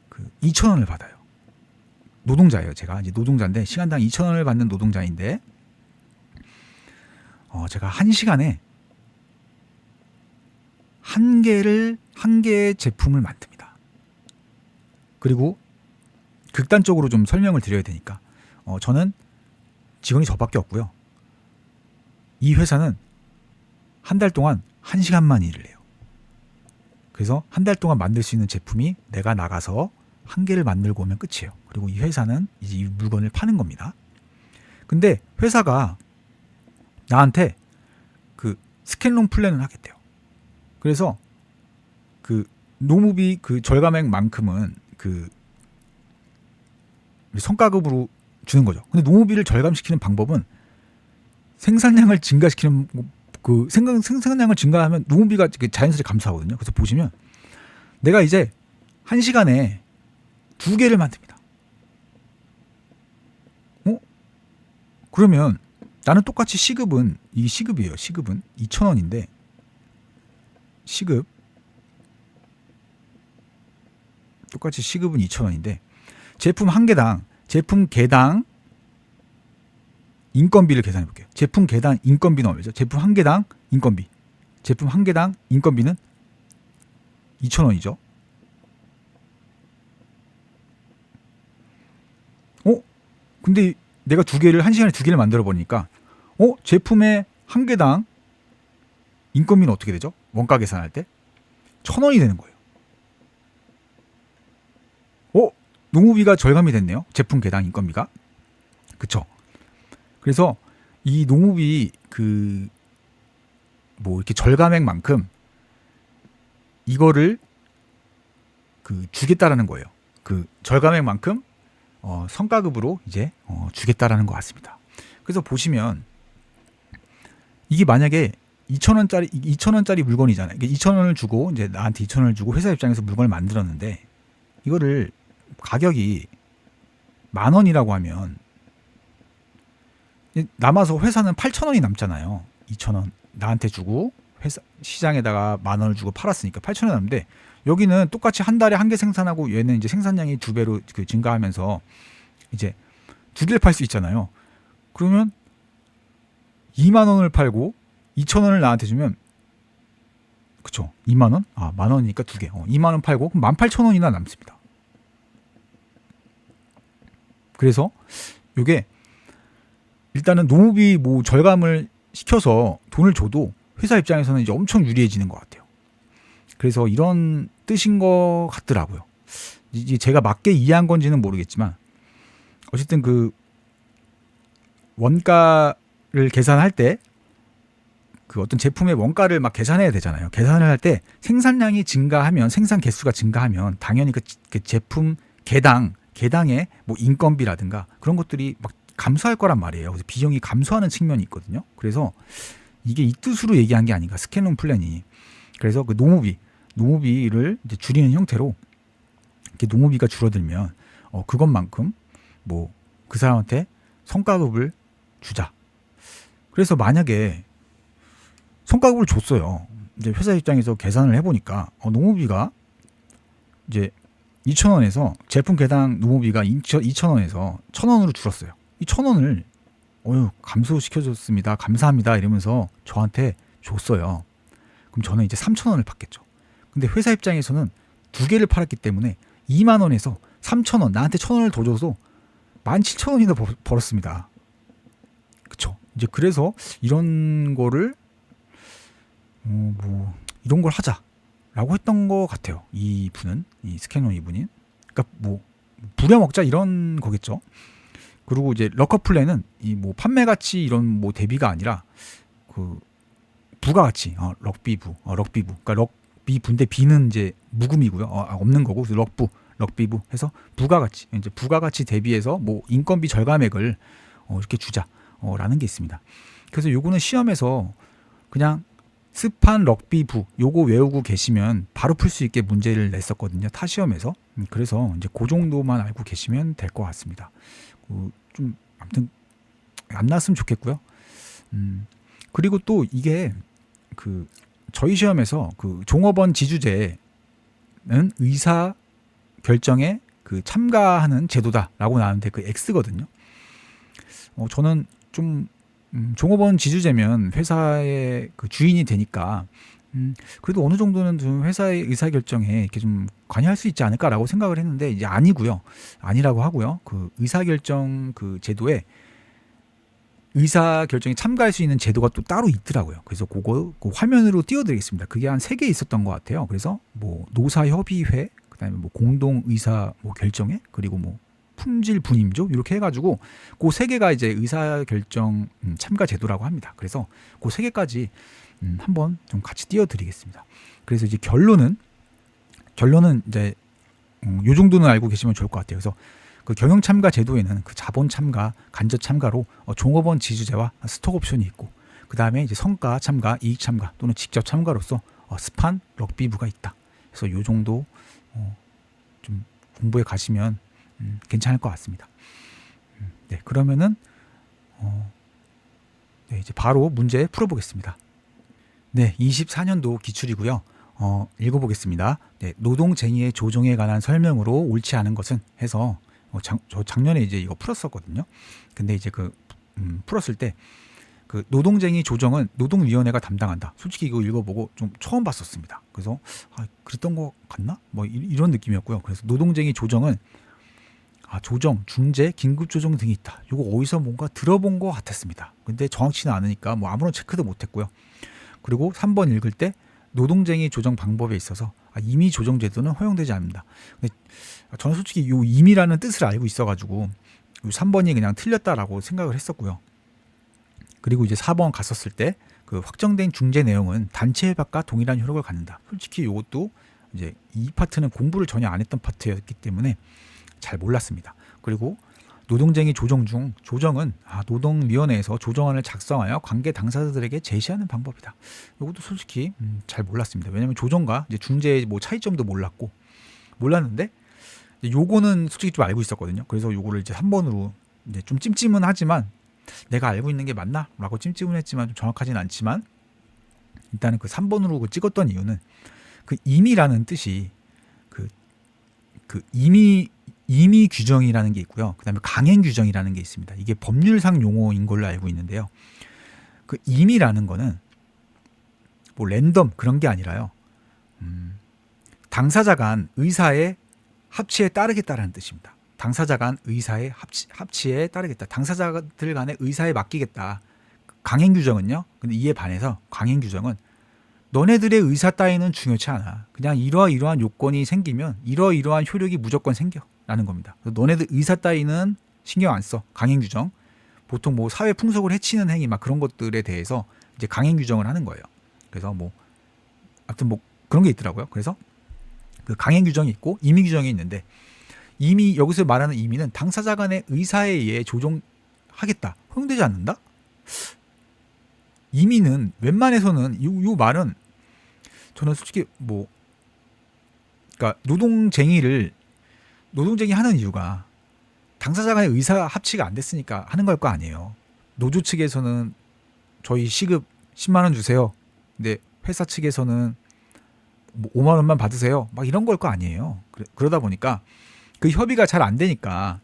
그 2,000원을 받아요. 노동자예요. 제가 이제 노동자인데 시간당 2,000원을 받는 노동자인데 제가 한 시간에 한 개의 제품을 만듭니다. 그리고 극단적으로 좀 설명을 드려야 되니까 저는 직원이 저밖에 없고요. 이 회사는 한 달 동안 1시간만 일을 해요. 그래서 한 달 동안 만들 수 있는 제품이 내가 나가서 한 개를 만들고 오면 끝이에요. 그리고 이 회사는 이제 이 물건을 파는 겁니다. 근데 회사가 나한테 그 스캔론 플랜을 하겠대요. 그래서 그 노무비 그 절감액만큼은 그 성과급으로 주는 거죠. 근데 노무비를 절감시키는 방법은 생산량을 증가시키는 그 생산량을 증가하면 노무비가 자연스레 감소하거든요. 그래서 보시면 내가 이제 한 시간에 2개를 만듭니다. 그러면 나는 똑같이 시급은 이게 시급이에요. 시급은 2,000원인데 똑같이 시급은 2,000원인데 제품 한 개당 제품 개당 인건비를 계산해 볼게요. 제품 개당 인건비는 얼마죠? 제품 한 개당 인건비는 2,000원이죠. 근데 내가 한 시간에 2개를 만들어 보니까 제품의 한 개당 인건비는 어떻게 되죠? 원가 계산할 때 1,000원이 되는 거예요. 노무비가 절감이 됐네요. 제품 개당 인건비가. 그쵸? 그래서 이 노무비 이렇게 절감액만큼 이거를 주겠다라는 거예요. 그 절감액만큼 성과급으로 이제 주겠다라는 것 같습니다. 그래서 보시면 이게 만약에 2,000원짜리 물건이잖아요. 2,000원을 주고 이제 나한테 2,000원을 주고 회사 입장에서 물건을 만들었는데 이거를 가격이 10,000원이라고 하면 남아서 회사는 8,000원이 남잖아요. 2,000원 나한테 주고 회사 시장에다가 10,000원을 주고 팔았으니까 8,000원이 남는데 여기는 똑같이 한 달에 한 개 생산하고 얘는 이제 생산량이 2배로 증가하면서 이제 2개를 팔 수 있잖아요. 그러면 20,000원을 팔고 2,000원을 나한테 주면 그쵸? 20,000원? 10,000원이니까 2개. 20,000원 팔고 그럼 18,000원이나 남습니다. 그래서 이게 일단은 노무비 절감을 시켜서 돈을 줘도 회사 입장에서는 이제 엄청 유리해지는 것 같아요. 그래서 이런 뜻인 것 같더라고요. 이제 제가 맞게 이해한 건지는 모르겠지만 어쨌든 그 원가를 계산할 때 그 어떤 제품의 원가를 막 계산해야 되잖아요. 계산을 할 때 생산량이 증가하면 생산 개수가 증가하면 당연히 그 제품 개당의 인건비라든가 그런 것들이 막 감소할 거란 말이에요. 그래서 비용이 감소하는 측면이 있거든요. 그래서 이게 이 뜻으로 얘기한 게 아닌가, 스캐논 플랜이. 그래서 그 노무비를 이제 줄이는 형태로 이렇게 노무비가 줄어들면 그것만큼 뭐 그 사람한테 성과급을 주자. 그래서 만약에 성과급을 줬어요. 이제 회사 입장에서 계산을 해보니까 노무비가 이제 2,000원에서 제품 개당 노무비가 2,000원에서 1,000원으로 줄었어요. 이 1,000원을 감소시켜줬습니다. 감사합니다. 이러면서 저한테 줬어요. 그럼 저는 이제 3,000원을 받겠죠. 근데 회사 입장에서는 두 개를 팔았기 때문에 2만 원에서 3,000원, 나한테 1,000원을 더 줘서 17,000원이나 벌었습니다. 그쵸? 이제 그래서 이런 거를 이런 걸 하자라고 했던 것 같아요. 이 분은, 이 스캐논 이분이. 그러니까 뭐 부려먹자 이런 거겠죠. 그리고 이제 럭커 플랜은 이 뭐 판매 가치 이런 뭐 대비가 아니라 그 부가가치, 럭비부. 그러니까 럭비부인데 비는 이제 묵음이고요. 없는 거고 럭비부 해서 부가가치. 이제 부가가치 대비해서 뭐 인건비 절감액을 이렇게 주자라는 게 있습니다. 그래서 요거는 시험에서 그냥 스판 럭비부 요거 외우고 계시면 바로 풀 수 있게 문제를 냈었거든요. 타 시험에서. 그래서 이제 그 정도만 알고 계시면 될 것 같습니다. 좀 아무튼 안 나왔으면 좋겠고요. 그리고 또 이게 그 저희 시험에서 그 종업원 지주제는 의사 결정에 그 참가하는 제도다라고 나왔는데 그 X거든요. 저는 좀 종업원 지주제면 회사의 그 주인이 되니까 그래도 어느 정도는 좀 회사의 의사 결정에 이렇게 좀 관여할 수 있지 않을까라고 생각을 했는데 이제 아니고요. 아니라고 하고요. 그 의사 결정 그 제도에 의사 결정에 참가할 수 있는 제도가 또 따로 있더라고요. 그래서 그거 그 화면으로 띄워드리겠습니다. 그게 한 3개 있었던 것 같아요. 그래서 뭐 노사협의회, 그다음에 뭐 공동 의사 뭐 결정회, 그리고 뭐 품질 분임조 이렇게 해가지고 그 3개가 이제 의사 결정 참가 제도라고 합니다. 그래서 그 3개까지 한번 좀 같이 띄워드리겠습니다. 그래서 이제 결론은 이제 요 정도는 알고 계시면 좋을 것 같아요. 그래서 그 경영 참가 제도에는 그 자본 참가, 간접 참가로 종업원 지주제와 스톡 옵션이 있고, 그 다음에 이제 성과 참가, 이익 참가 또는 직접 참가로서 스판, 럭비부가 있다. 그래서 요 정도 좀 공부해 가시면 괜찮을 것 같습니다. 네, 그러면은 네, 이제 바로 문제 풀어보겠습니다. 네, 24년도 기출이고요. 읽어보겠습니다. 네, 노동쟁의의 조정에 관한 설명으로 옳지 않은 것은 해서 저 작년에 이제 이거 풀었었거든요. 근데 이제 풀었을 때 그 노동쟁의 조정은 노동위원회가 담당한다. 솔직히 이거 읽어보고 좀 처음 봤었습니다. 그래서 그랬던 것 같나? 뭐 이런 느낌이었고요. 그래서 노동쟁의 조정은 조정, 중재, 긴급조정 등이 있다. 이거 어디서 뭔가 들어본 것 같았습니다. 근데 정확치는 않으니까 뭐 아무런 체크도 못했고요. 그리고 3번 읽을 때 노동쟁의 조정 방법에 있어서 임의 조정 제도는 허용되지 않는다. 근데 저는 솔직히 이 임의라는 뜻을 알고 있어가지고 3번이 그냥 틀렸다라고 생각을 했었고요. 그리고 이제 4번 갔었을 때 그 확정된 중재 내용은 단체 협약과 동일한 효력을 갖는다. 솔직히 이것도 이제 이 파트는 공부를 전혀 안 했던 파트였기 때문에 잘 몰랐습니다. 그리고 노동쟁의 조정 중 조정은 노동위원회에서 조정안을 작성하여 관계 당사자들에게 제시하는 방법이다. 이것도 솔직히 잘 몰랐습니다. 왜냐하면 조정과 이제 중재의 뭐 차이점도 몰랐는데 요거는 솔직히 좀 알고 있었거든요. 그래서 요거를 이제 3번으로 이제 좀 찜찜은 하지만 내가 알고 있는 게 맞나? 라고 찜찜은 했지만 좀 정확하진 않지만 일단은 그 3번으로 찍었던 이유는 그 임의라는 뜻이 그 임의 규정이라는 게 있고요. 그다음에 강행 규정이라는 게 있습니다. 이게 법률상 용어인 걸로 알고 있는데요. 그 임의라는 거는 뭐 랜덤 그런 게 아니라요. 당사자 간 의사의 합치에 따르겠다라는 뜻입니다. 당사자 간 의사의 합치에 따르겠다. 당사자들 간의 의사에 맡기겠다. 강행 규정은요. 근데 이에 반해서 강행 규정은 너네들의 의사 따위는 중요치 않아. 그냥 이러이러한 요건이 생기면 이러이러한 효력이 무조건 생겨라는 겁니다. 너네들 의사 따위는 신경 안 써. 강행 규정. 보통 뭐 사회 풍속을 해치는 행위 막 그런 것들에 대해서 이제 강행 규정을 하는 거예요. 그래서 뭐 아무튼 뭐 그런 게 있더라고요. 그래서 그 강행 규정이 있고 임의 규정이 있는데 이미 여기서 말하는 임의는 당사자 간의 의사에 의해 조정하겠다. 허용되지 않는다? 이미는 웬만해서는 요 말은 저는 솔직히 뭐 그러니까 노동쟁이 하는 이유가 당사자 간의 의사 합치가 안 됐으니까 하는 걸 거 아니에요. 노조 측에서는 저희 시급 10만 원 주세요. 근데 회사 측에서는 뭐 5만 원만 받으세요. 막 이런 걸 거 아니에요. 그러다 보니까 그 협의가 잘 안 되니까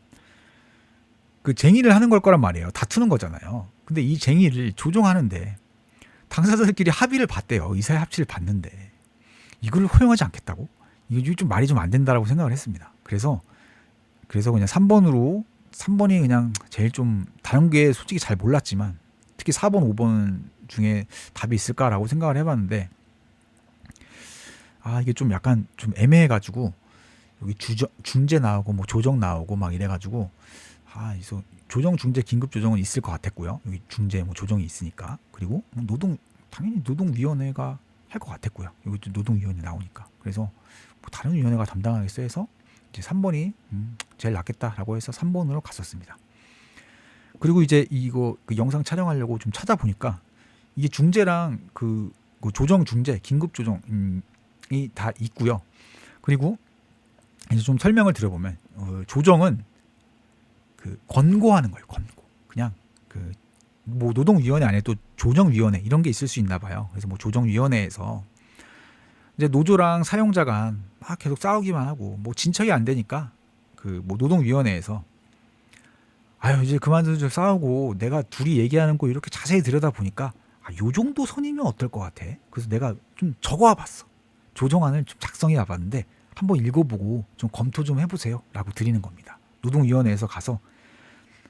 그 쟁의를 하는 걸 거란 말이에요. 다투는 거잖아요. 근데 이 쟁의를 조정하는데 당사자들끼리 합의를 봤대요. 의사의 합치를 봤는데 이걸 허용하지 않겠다고? 이거 좀 말이 좀 안 된다라고 생각을 했습니다. 그래서 그냥 3번이 그냥 제일 좀 다른 게 솔직히 잘 몰랐지만 특히 4번, 5번 중에 답이 있을까라고 생각을 해봤는데 이게 좀 약간 좀 애매해가지고 여기 중재 나오고 뭐 조정 나오고 막 이래가지고 그래서 조정, 중재, 긴급 조정은 있을 것 같았고요. 여기 중재, 뭐 조정이 있으니까. 그리고 당연히 노동위원회가 할 것 같았고요. 여기 노동위원회 나오니까. 그래서 뭐 다른 위원회가 담당하겠어 해서 이제 3번이 제일 낫겠다라고 해서 3번으로 갔었습니다. 그리고 이제 이거 그 영상 촬영하려고 좀 찾아보니까 이게 중재랑 그 조정, 중재, 긴급 조정이 다 있고요. 그리고 이제 좀 설명을 드려보면 조정은 그 권고하는 거예요. 권고. 그냥 그 뭐 노동위원회 안에 또 조정위원회 이런 게 있을 수 있나 봐요. 그래서 뭐 조정위원회에서 이제 노조랑 사용자 간 막 계속 싸우기만 하고 뭐 진척이 안 되니까 그 뭐 노동위원회에서 이제 그만 좀 싸우고 내가 둘이 얘기하는 거 이렇게 자세히 들여다 보니까 요 정도 선이면 어떨 것 같아. 그래서 내가 좀 적어와 봤어. 조정안을 좀 작성해 와봤는데 한번 읽어보고 좀 검토 좀 해보세요 라고 드리는 겁니다. 노동위원회에서 가서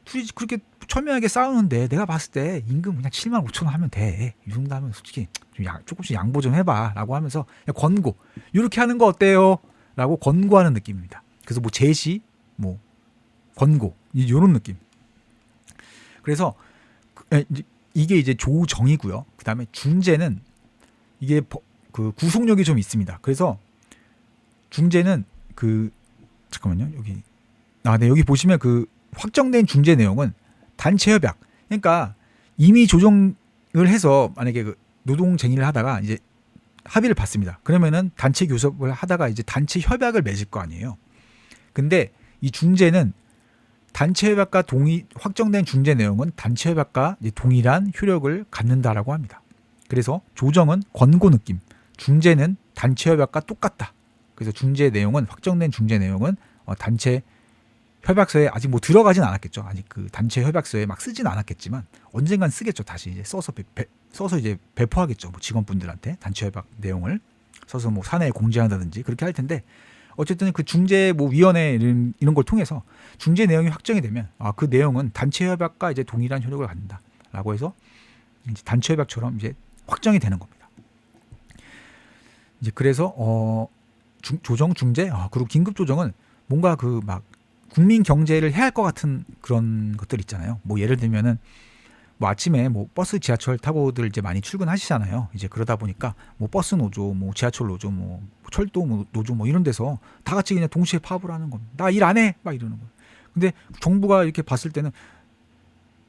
둘이 그렇게 첨예하게 싸우는데 내가 봤을 때 임금 그냥 7만 5천 원 하면 돼. 이 정도 하면 솔직히 좀 조금씩 양보 좀 해봐 라고 하면서 권고 이렇게 하는 거 어때요? 라고 권고하는 느낌입니다. 그래서 뭐 제시, 뭐 권고 이런 느낌. 그래서 이게 이제 조정이고요. 그 다음에 중재는 이게 그 구속력이 좀 있습니다. 그래서 중재는 잠깐만요. 여기 보시면 그 확정된 중재 내용은 단체 협약. 그러니까 이미 조정을 해서 만약에 그 노동쟁의를 하다가 이제 합의를 봤습니다. 그러면은 단체 교섭을 하다가 이제 단체 협약을 맺을 거 아니에요. 근데 이 중재는 단체 협약과 확정된 중재 내용은 단체 협약과 동일한 효력을 갖는다라고 합니다. 그래서 조정은 권고 느낌, 중재는 단체 협약과 똑같다. 그래서 확정된 중재 내용은 단체 협약서에 아직 뭐 들어가진 않았겠죠. 아직 그 단체 협약서에 막 쓰진 않았겠지만 언젠간 쓰겠죠. 다시 이제 써서 이제 배포하겠죠. 뭐 직원분들한테 단체 협약 내용을 써서 뭐 사내에 공지한다든지 그렇게 할 텐데 어쨌든 그 중재 뭐 위원회 이런 걸 통해서 중재 내용이 확정이 되면 그 내용은 단체 협약과 이제 동일한 효력을 갖는다라고 해서 이제 단체 협약처럼 이제 확정이 되는 겁니다. 이제 그래서 조정, 중재, 그리고 긴급 조정은 뭔가 그 막 국민 경제를 해야 할 것 같은 그런 것들 있잖아요. 뭐 예를 들면은 뭐 아침에 뭐 버스, 지하철 타고들 이제 많이 출근하시잖아요. 이제 그러다 보니까 뭐 버스 노조, 뭐 지하철 노조, 뭐 철도 노조 뭐 이런 데서 다 같이 그냥 동시에 파업을 하는 겁니다. 나 일 안 해, 막 이러는 거예요. 근데 정부가 이렇게 봤을 때는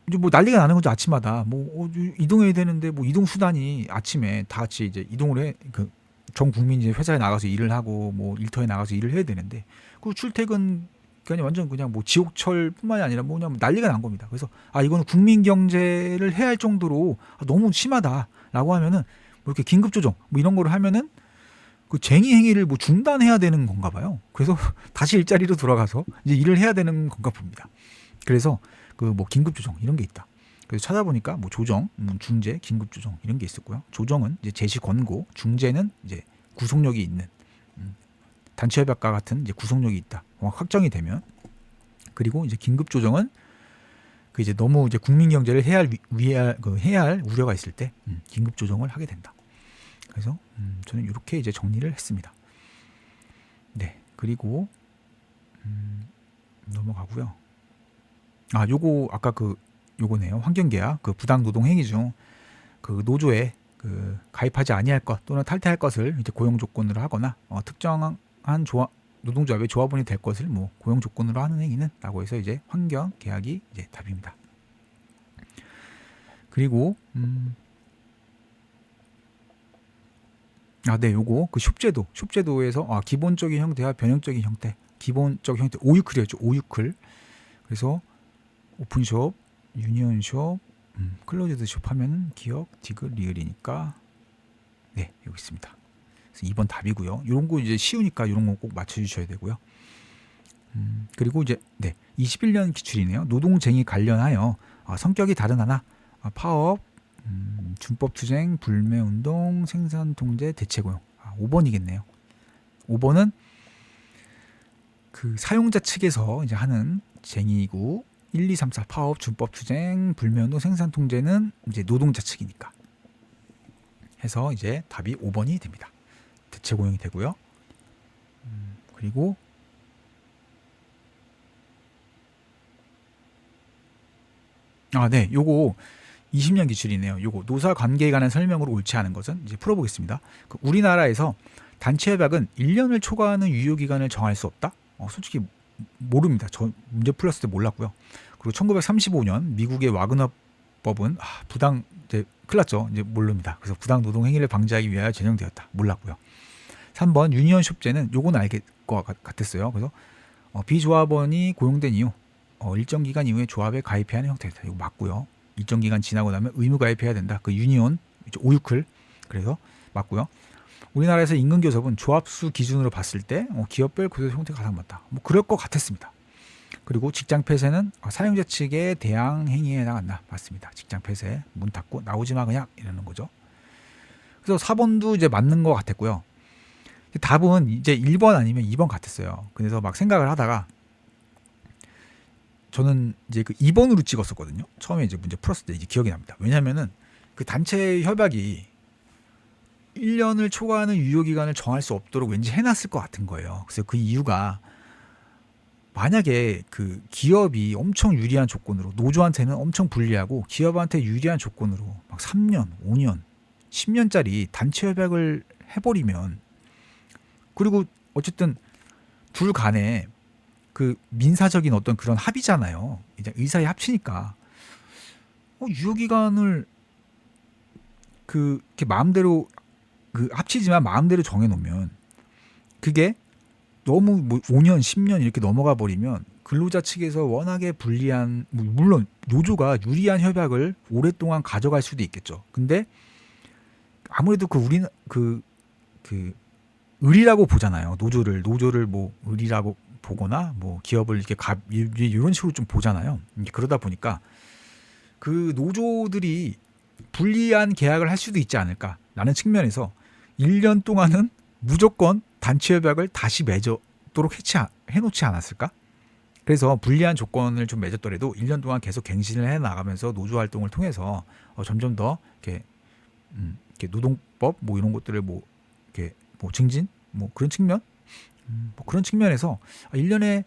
이제 뭐 난리가 나는 거죠. 아침마다 뭐 이동해야 되는데 뭐 이동 수단이 아침에 다 같이 이제 이동을 해. 전 국민이 회사에 나가서 일을 하고 뭐 일터에 나가서 일을 해야 되는데 그 출퇴근 그냥 완전 그냥 뭐 지옥철뿐만이 아니라 뭐 그냥 난리가 난 겁니다. 그래서 이거는 국민 경제를 해야 할 정도로 너무 심하다라고 하면은 뭐 이렇게 긴급 조정 뭐 이런 거를 하면은 그 쟁의 행위를 뭐 중단해야 되는 건가 봐요. 그래서 다시 일자리로 돌아가서 이제 일을 해야 되는 건가 봅니다. 그래서 그 뭐 긴급 조정 이런 게 있다. 그래서 찾아보니까 뭐 조정, 중재, 긴급 조정 이런 게 있었고요. 조정은 이제 제시 권고, 중재는 이제 구속력이 있는 단체 협약과 같은 이제 구속력이 있다. 확정이 되면 그리고 이제 긴급 조정은 그 이제 너무 이제 국민 경제를 해야 할 우려가 있을 때 긴급 조정을 하게 된다. 그래서 저는 이렇게 이제 정리를 했습니다. 네, 그리고 넘어가고요. 요거 아까 요거네요. 환경계약 그 부당 노동 행위 중 그 노조에 그 가입하지 아니할 것 또는 탈퇴할 것을 이제 고용 조건으로 하거나 특정한 노동조합의 조합원이 될 것을 뭐 고용 조건으로 하는 행위는라고 해서 이제 환경 계약이 이제 답입니다. 그리고 네, 요거 그 숍제도에서 기본적인 형태와 변형적인 형태, 기본적 형태 오유클이었죠. 오유클. 그래서 오픈숍, 유니온숍, 클로즈드숍 하면 기억, 디귿, 리을이니까 네, 여기 있습니다. 그래서 2번 답이고요. 이런 거 이제 쉬우니까 이런 거 꼭 맞춰주셔야 되고요. 그리고 이제 21년 기출이네요. 노동쟁이 관련하여 성격이 다른 하나, 파업, 준법투쟁, 불매운동, 생산통제, 대체고용. 5번이겠네요. 5번은 그 사용자 측에서 이제 하는 쟁의고 1, 2, 3, 4 파업, 준법투쟁, 불매운동, 생산통제는 이제 노동자 측이니까 해서 이제 답이 5번이 됩니다. 대체고용이 되고요. 그리고 네, 요거 20년 기출이네요. 요거 노사 관계에 관한 설명으로 옳지 않은 것은 이제 풀어보겠습니다. 우리나라에서 단체 협약은 1년을 초과하는 유효 기간을 정할 수 없다. 솔직히 모릅니다. 저 문제 풀었을 때 몰랐고요. 그리고 1935년 미국의 와그너법은 부당 이제 큰일 났죠. 이제 모릅니다. 그래서 부당 노동 행위를 방지하기 위하여 제정되었다. 몰랐고요. 3번 유니온숍제는 요건 알겠 것 같았어요. 그래서 비조합원이 고용된 이후 일정 기간 이후에 조합에 가입해야 하는 형태다. 이거 맞고요. 일정 기간 지나고 나면 의무 가입해야 된다. 그 유니온 오유클 그래서 맞고요. 우리나라에서 임금교섭은 조합수 기준으로 봤을 때 기업별 구조 형태가 가장 맞다. 그럴 것 같았습니다. 그리고 직장 폐쇄는 사용자 측의 대항 행위에 해당한다. 맞습니다. 직장 폐쇄 문 닫고 나오지 마 그냥 이러는 거죠. 그래서 4번도 이제 맞는 것 같았고요. 답은 이제 1번 아니면 2번 같았어요. 그래서 막 생각을 하다가 저는 이제 그 2번으로 찍었었거든요. 처음에 이제 문제 풀었을 때 이제 기억이 납니다. 왜냐면은 그 단체 협약이 1년을 초과하는 유효 기간을 정할 수 없도록 왠지 해놨을 것 같은 거예요. 그래서 그 이유가 만약에 그 기업이 엄청 유리한 조건으로 노조한테는 엄청 불리하고 기업한테 유리한 조건으로 막 3년, 5년, 10년짜리 단체 협약을 해버리면 그리고 어쨌든 둘 간에 그 민사적인 어떤 그런 합의잖아요. 이제 의사에 합치니까 유효 기간을 그렇게 마음대로 그 합치지만 마음대로 정해놓으면 그게 너무 뭐 5년, 10년 이렇게 넘어가 버리면 근로자 측에서 워낙에 불리한 물론 노조가 유리한 협약을 오랫동안 가져갈 수도 있겠죠. 근데 아무래도 우리는 그 의리라고 보잖아요. 노조를 뭐 의리라고 보거나 뭐 기업을 이렇게 이런 식으로 좀 보잖아요. 그러다 보니까 그 노조들이 불리한 계약을 할 수도 있지 않을까라는 측면에서 1년 동안은 무조건 단체 협약을 다시 맺도록 해놓지 않았을까? 그래서 불리한 조건을 좀 맺었더라도 1년 동안 계속 갱신을 해 나가면서 노조 활동을 통해서 점점 더 이렇게 노동법 뭐 이런 것들을 뭐 이렇게 뭐 증진 뭐 그런 측면 뭐 그런 측면에서 1년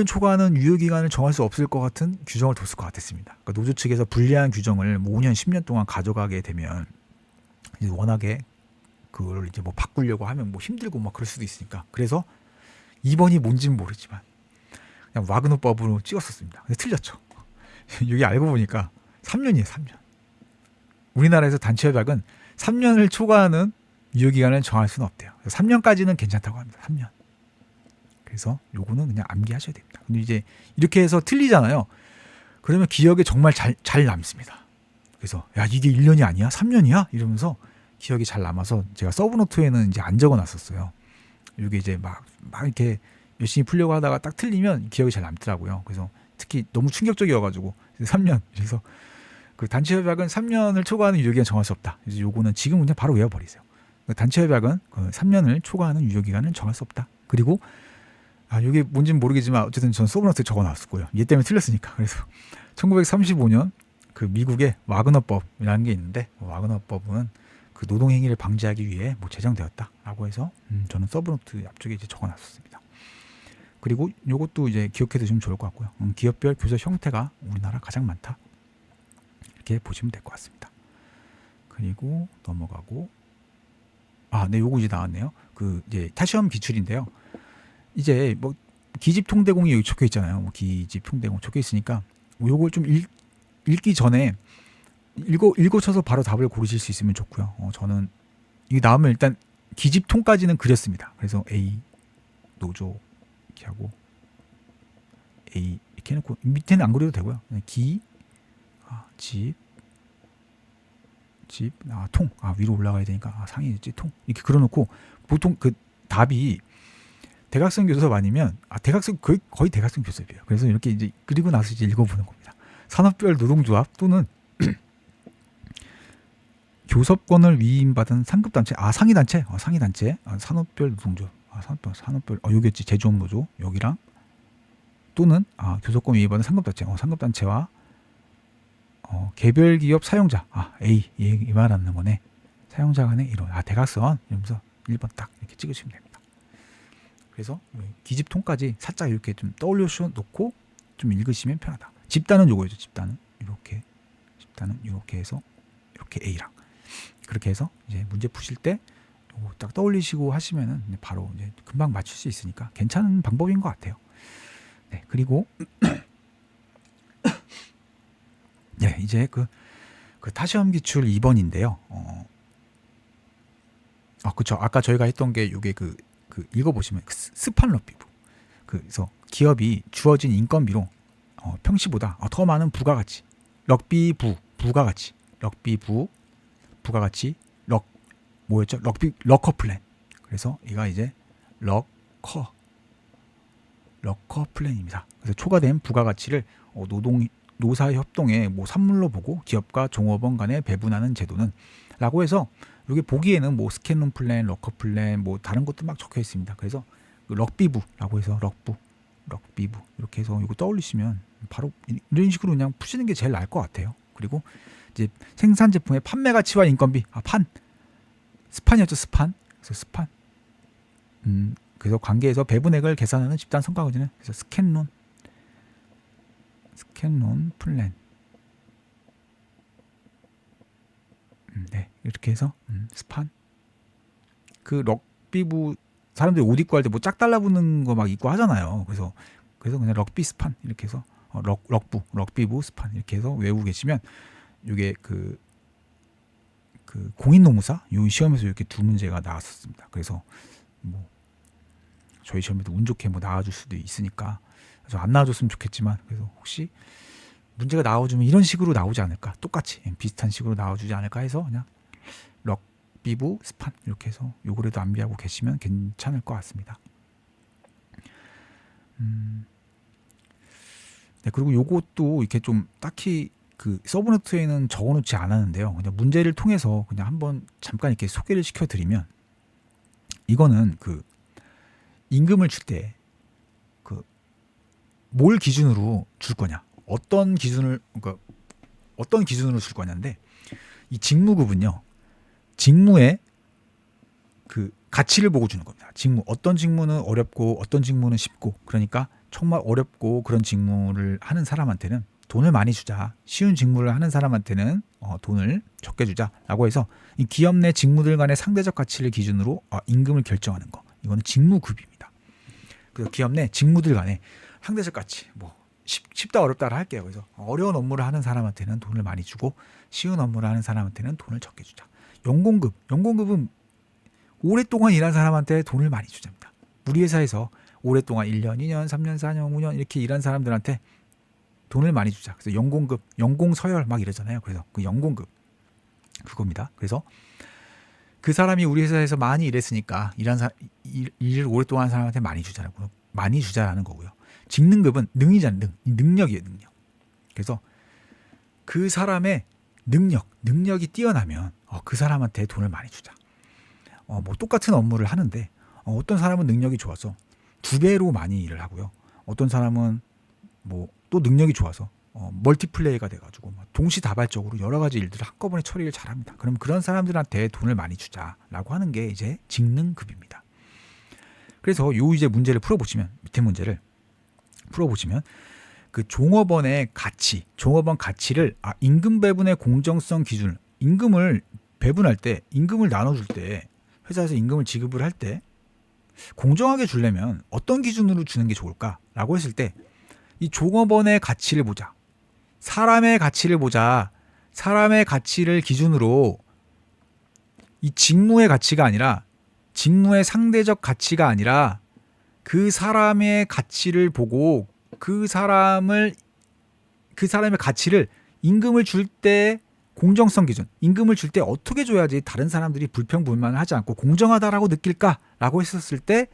초과하는 유효 기간을 정할 수 없을 것 같은 규정을 뒀을 것 같았습니다. 그러니까 노조 측에서 불리한 규정을 뭐 5년, 10년 동안 가져가게 되면 이제 워낙에 그걸 이제 뭐 바꾸려고 하면 뭐 힘들고 막 그럴 수도 있으니까 그래서 2번이 뭔지는 모르지만 그냥 와그너법으로 찍었었습니다. 근데 틀렸죠. 여기 알고 보니까 3년이에요. 3년. 우리나라에서 단체 협약은 3년을 초과하는 유효기간을 정할 수는 없대요. 3년까지는 괜찮다고 합니다. 3년. 그래서 요거는 그냥 암기하셔야 됩니다. 근데 이제 이렇게 해서 틀리잖아요. 그러면 기억에 정말 잘 남습니다. 그래서 야 이게 1년이 아니야? 3년이야? 이러면서 기억이 잘 남아서 제가 서브노트에는 이제 안 적어놨었어요. 이게 이제 막 이렇게 열심히 풀려고 하다가 딱 틀리면 기억이 잘 남더라고요. 그래서 특히 너무 충격적이어가지고 3년. 그래서 그 단체 협약은 3년을 초과하는 유효기간 정할 수 없다. 그래서 요거는 지금 그냥 바로 외워버리세요. 단체 협약은 3년을 초과하는 유효기간을 정할 수 없다. 그리고 이게 뭔지는 모르겠지만 어쨌든 전 서브노트에 적어놨었고요. 얘 때문에 틀렸으니까. 그래서 1935년 그 미국의 와그너법이라는 게 있는데 와그너법은 그 노동행위를 방지하기 위해 뭐 제정되었다라고 해서 저는 서브노트 앞쪽에 이제 적어놨었습니다. 그리고 요것도 이제 기억해 두시면 좋을 것 같고요. 기업별 교섭 형태가 우리나라 가장 많다. 이렇게 보시면 될 것 같습니다. 그리고 넘어가고 네, 요거 이제 나왔네요. 그 이제 타시험 기출인데요. 이제 뭐 기집 통대공이 여기 적혀 있잖아요. 뭐 기집 통대공 적혀 있으니까 요걸 좀 읽기 전에 읽어쳐서 바로 답을 고르실 수 있으면 좋고요. 저는 이게 나오면 일단 기집통까지는 그렸습니다. 그래서 A 노조 이렇게 하고 A 이렇게 해놓고 밑에는 안 그려도 되고요. 그냥 통 위로 올라가야 되니까 상이 있지 통 이렇게 그려놓고 보통 그 답이 대각선 교섭 아니면 대각선 거의 대각선 교섭이에요. 그래서 이렇게 이제 그리고 나서 이제 읽어보는 겁니다. 산업별 노동조합 또는 교섭권을 위임받은 상급단체, 상위단체, 산업별 노동조합, 산업별, 여기였지, 제조업노조, 여기랑, 또는, 교섭권 위임받은 상급단체, 상급단체와, 개별기업 사용자, A, 이 말하는 거네. 사용자 간의 이론, 대각선, 이러면서 1번 딱 이렇게 찍으시면 됩니다. 그래서, 기집통까지 살짝 이렇게 좀 떠올려 놓고, 좀 읽으시면 편하다. 집단은 요거죠, 집단은. 이렇게 해서, 이렇게 A랑. 그렇게 해서 이제 문제 푸실 때 딱 떠올리시고 하시면은 바로 이제 금방 맞출 수 있으니까 괜찮은 방법인 것 같아요. 네, 그리고 네, 이제 그 타시험 기출 2번인데요. 그쵸. 아까 저희가 했던 게 이게 그 읽어보시면 스판 럭비부. 그래서 기업이 주어진 인건비로 평시보다 더 많은 부가가치, 부가가치, 뭐였죠? 러커 플랜. 그래서 이가 이제 러커 플랜입니다. 그래서 초과된 부가가치를 노사 협동의 산물로 보고 기업과 종업원 간에 배분하는 제도는 라고 해서 여기 보기에는 스캔론 플랜, 러커 플랜, 다른 것도 막 적혀 있습니다. 그래서 럭비부라고 해서 럭비부 이렇게 해서 이거 떠올리시면 바로 이런 식으로 그냥 푸시는 게 제일 나을 것 같아요. 그리고 이제 생산 제품의 판매 가치와 인건비, 스판이었죠, 스판. 그래서 스판. 그래서 관계에서 배분액을 계산하는 집단 성과 의제는 그래서 스캔론 플랜. 네, 이렇게 해서 스판. 그 럭비부 사람들이 옷 입고 할 때 짝 달라붙는 거 막 입고 하잖아요. 그래서 그냥 럭비 스판 이렇게 해서 럭비부 스판 이렇게 해서 외우고 계시면 이게 그 공인노무사 요 시험에서 이렇게 두 문제가 나왔었습니다. 그래서 저희 시험에도 운 좋게 나와줄 수도 있으니까 안 나와줬으면 좋겠지만 그래서 혹시 문제가 나와주면 이런 식으로 나오지 않을까, 똑같이 비슷한 식으로 나와주지 않을까 해서 그냥 럭비부 스판 이렇게 해서 요거라도 암기하고 계시면 괜찮을 것 같습니다. 네, 그리고 요것도 이렇게 좀 딱히 서브노트에는 적어놓지 않았는데요. 그냥 문제를 통해서 그냥 한번 잠깐 이렇게 소개를 시켜드리면, 이거는 임금을 줄 때 뭘 기준으로 줄 거냐, 어떤 기준으로 줄 거냐인데, 이 직무급은요, 직무의 가치를 보고 주는 겁니다. 어떤 직무는 어렵고 어떤 직무는 쉽고, 그러니까 정말 어렵고 그런 직무를 하는 사람한테는 돈을 많이 주자, 쉬운 직무를 하는 사람한테는 돈을 적게 주자라고 해서 이 기업 내 직무들 간의 상대적 가치를 기준으로 임금을 결정하는 거, 이거는 직무급입니다. 그래서 기업 내 직무들 간의 상대적 가치, 쉽다 어렵다를 할게요. 그래서 어려운 업무를 하는 사람한테는 돈을 많이 주고 쉬운 업무를 하는 사람한테는 돈을 적게 주자. 연공급은 오랫동안 일한 사람한테 돈을 많이 주자입니다. 우리 회사에서 오랫동안 1년, 2년, 3년, 4년, 5년 이렇게 일한 사람들한테 돈을 많이 주자. 그래서 연공급, 연공서열 막 이러잖아요. 그래서 그 연공급 그겁니다. 그래서 그 사람이 우리 회사에서 많이 일했으니까 일을 오랫동안 한 사람한테 많이 주자라는 거고요. 직능급은 능력이에요, 능력. 그래서 그 사람의 능력이 뛰어나면 그 사람한테 돈을 많이 주자. 똑같은 업무를 하는데 어떤 사람은 능력이 좋아서 2배로 많이 일을 하고요. 어떤 사람은 또 능력이 좋아서 멀티플레이가 돼가지고 동시다발적으로 여러 가지 일들을 한꺼번에 처리를 잘합니다. 그럼 그런 사람들한테 돈을 많이 주자라고 하는 게 이제 직능급입니다. 그래서 이제 문제를 풀어보시면, 밑에 문제를 풀어보시면 그 종업원 가치를 임금 배분의 공정성 기준을, 임금을 배분할 때, 임금을 나눠줄 때, 회사에서 임금을 지급을 할 때 공정하게 주려면 어떤 기준으로 주는 게 좋을까라고 했을 때, 이 종업원의 가치를 보자, 사람의 가치를 보자, 사람의 가치를 기준으로 이 직무의 가치가 아니라 직무의 상대적 가치가 아니라 그 사람의 가치를 보고 그 사람의 가치를 임금을 줄 때 공정성 기준, 임금을 줄 때 어떻게 줘야지 다른 사람들이 불평불만을 하지 않고 공정하다라고 느낄까라고 했었을 때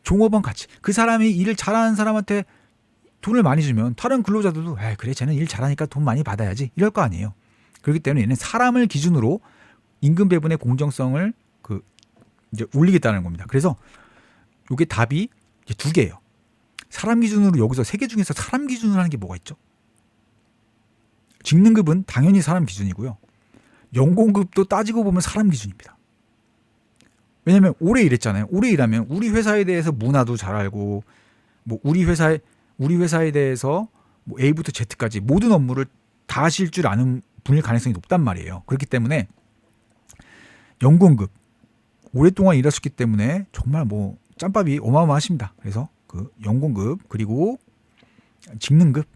종업원 가치, 그 사람이 일을 잘하는 사람한테 돈을 많이 주면 다른 근로자들도 그래 쟤는 일 잘하니까 돈 많이 받아야지 이럴 거 아니에요. 그렇기 때문에 얘는 사람을 기준으로 임금 배분의 공정성을 이제 올리겠다는 겁니다. 그래서 이게 답이 이제 두 개예요. 사람 기준으로 여기서 세 개 중에서 사람 기준으로 하는 게 뭐가 있죠? 직능급은 당연히 사람 기준이고요. 연공급도 따지고 보면 사람 기준입니다. 왜냐면 오래 일했잖아요. 오래 일하면 우리 회사에 대해서 문화도 잘 알고 뭐 우리 회사에 대해서 뭐 A부터 Z까지 모든 업무를 다 하실 줄 아는 분일 가능성이 높단 말이에요. 그렇기 때문에 연공급 오랫동안 일하셨기 때문에 정말 뭐 짬밥이 어마어마하십니다. 그래서 그 연공급 그리고 직능급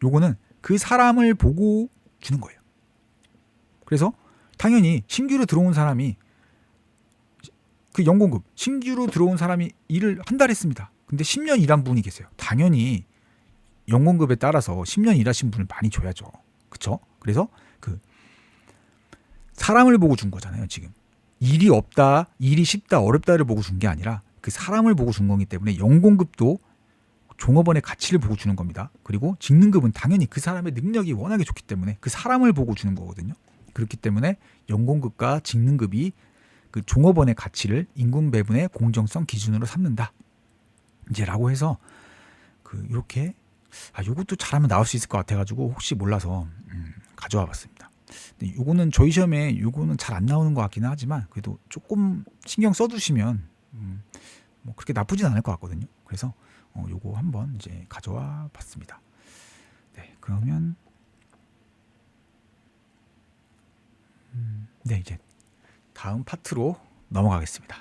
요거는 그 사람을 보고 주는 거예요. 그래서 당연히 신규로 들어온 사람이 그 연공급 신규로 들어온 사람이 일을 한 달 했습니다. 근데 10년 일한 분이 계세요. 당연히 연공급에 따라서 10년 일하신 분을 많이 줘야죠. 그렇죠? 그래서 그 사람을 보고 준 거잖아요. 지금 일이 없다, 일이 쉽다, 어렵다를 보고 준 게 아니라 그 사람을 보고 준 거기 때문에 연공급도 종업원의 가치를 보고 주는 겁니다. 그리고 직능급은 당연히 그 사람의 능력이 워낙에 좋기 때문에 그 사람을 보고 주는 거거든요. 그렇기 때문에 연공급과 직능급이 그 종업원의 가치를 임금 배분의 공정성 기준으로 삼는다. 이제라고 해서 그 이렇게 요것도 잘하면 나올 수 있을 것 같아가지고 혹시 몰라서 가져와 봤습니다. 근데 요거는 저희 시험에 요거는 잘 안 나오는 것 같기는 하지만 그래도 조금 신경 써두시면 뭐 그렇게 나쁘진 않을 것 같거든요. 그래서 요거 한번 이제 가져와 봤습니다. 네, 그러면 네 이제 다음 파트로 넘어가겠습니다.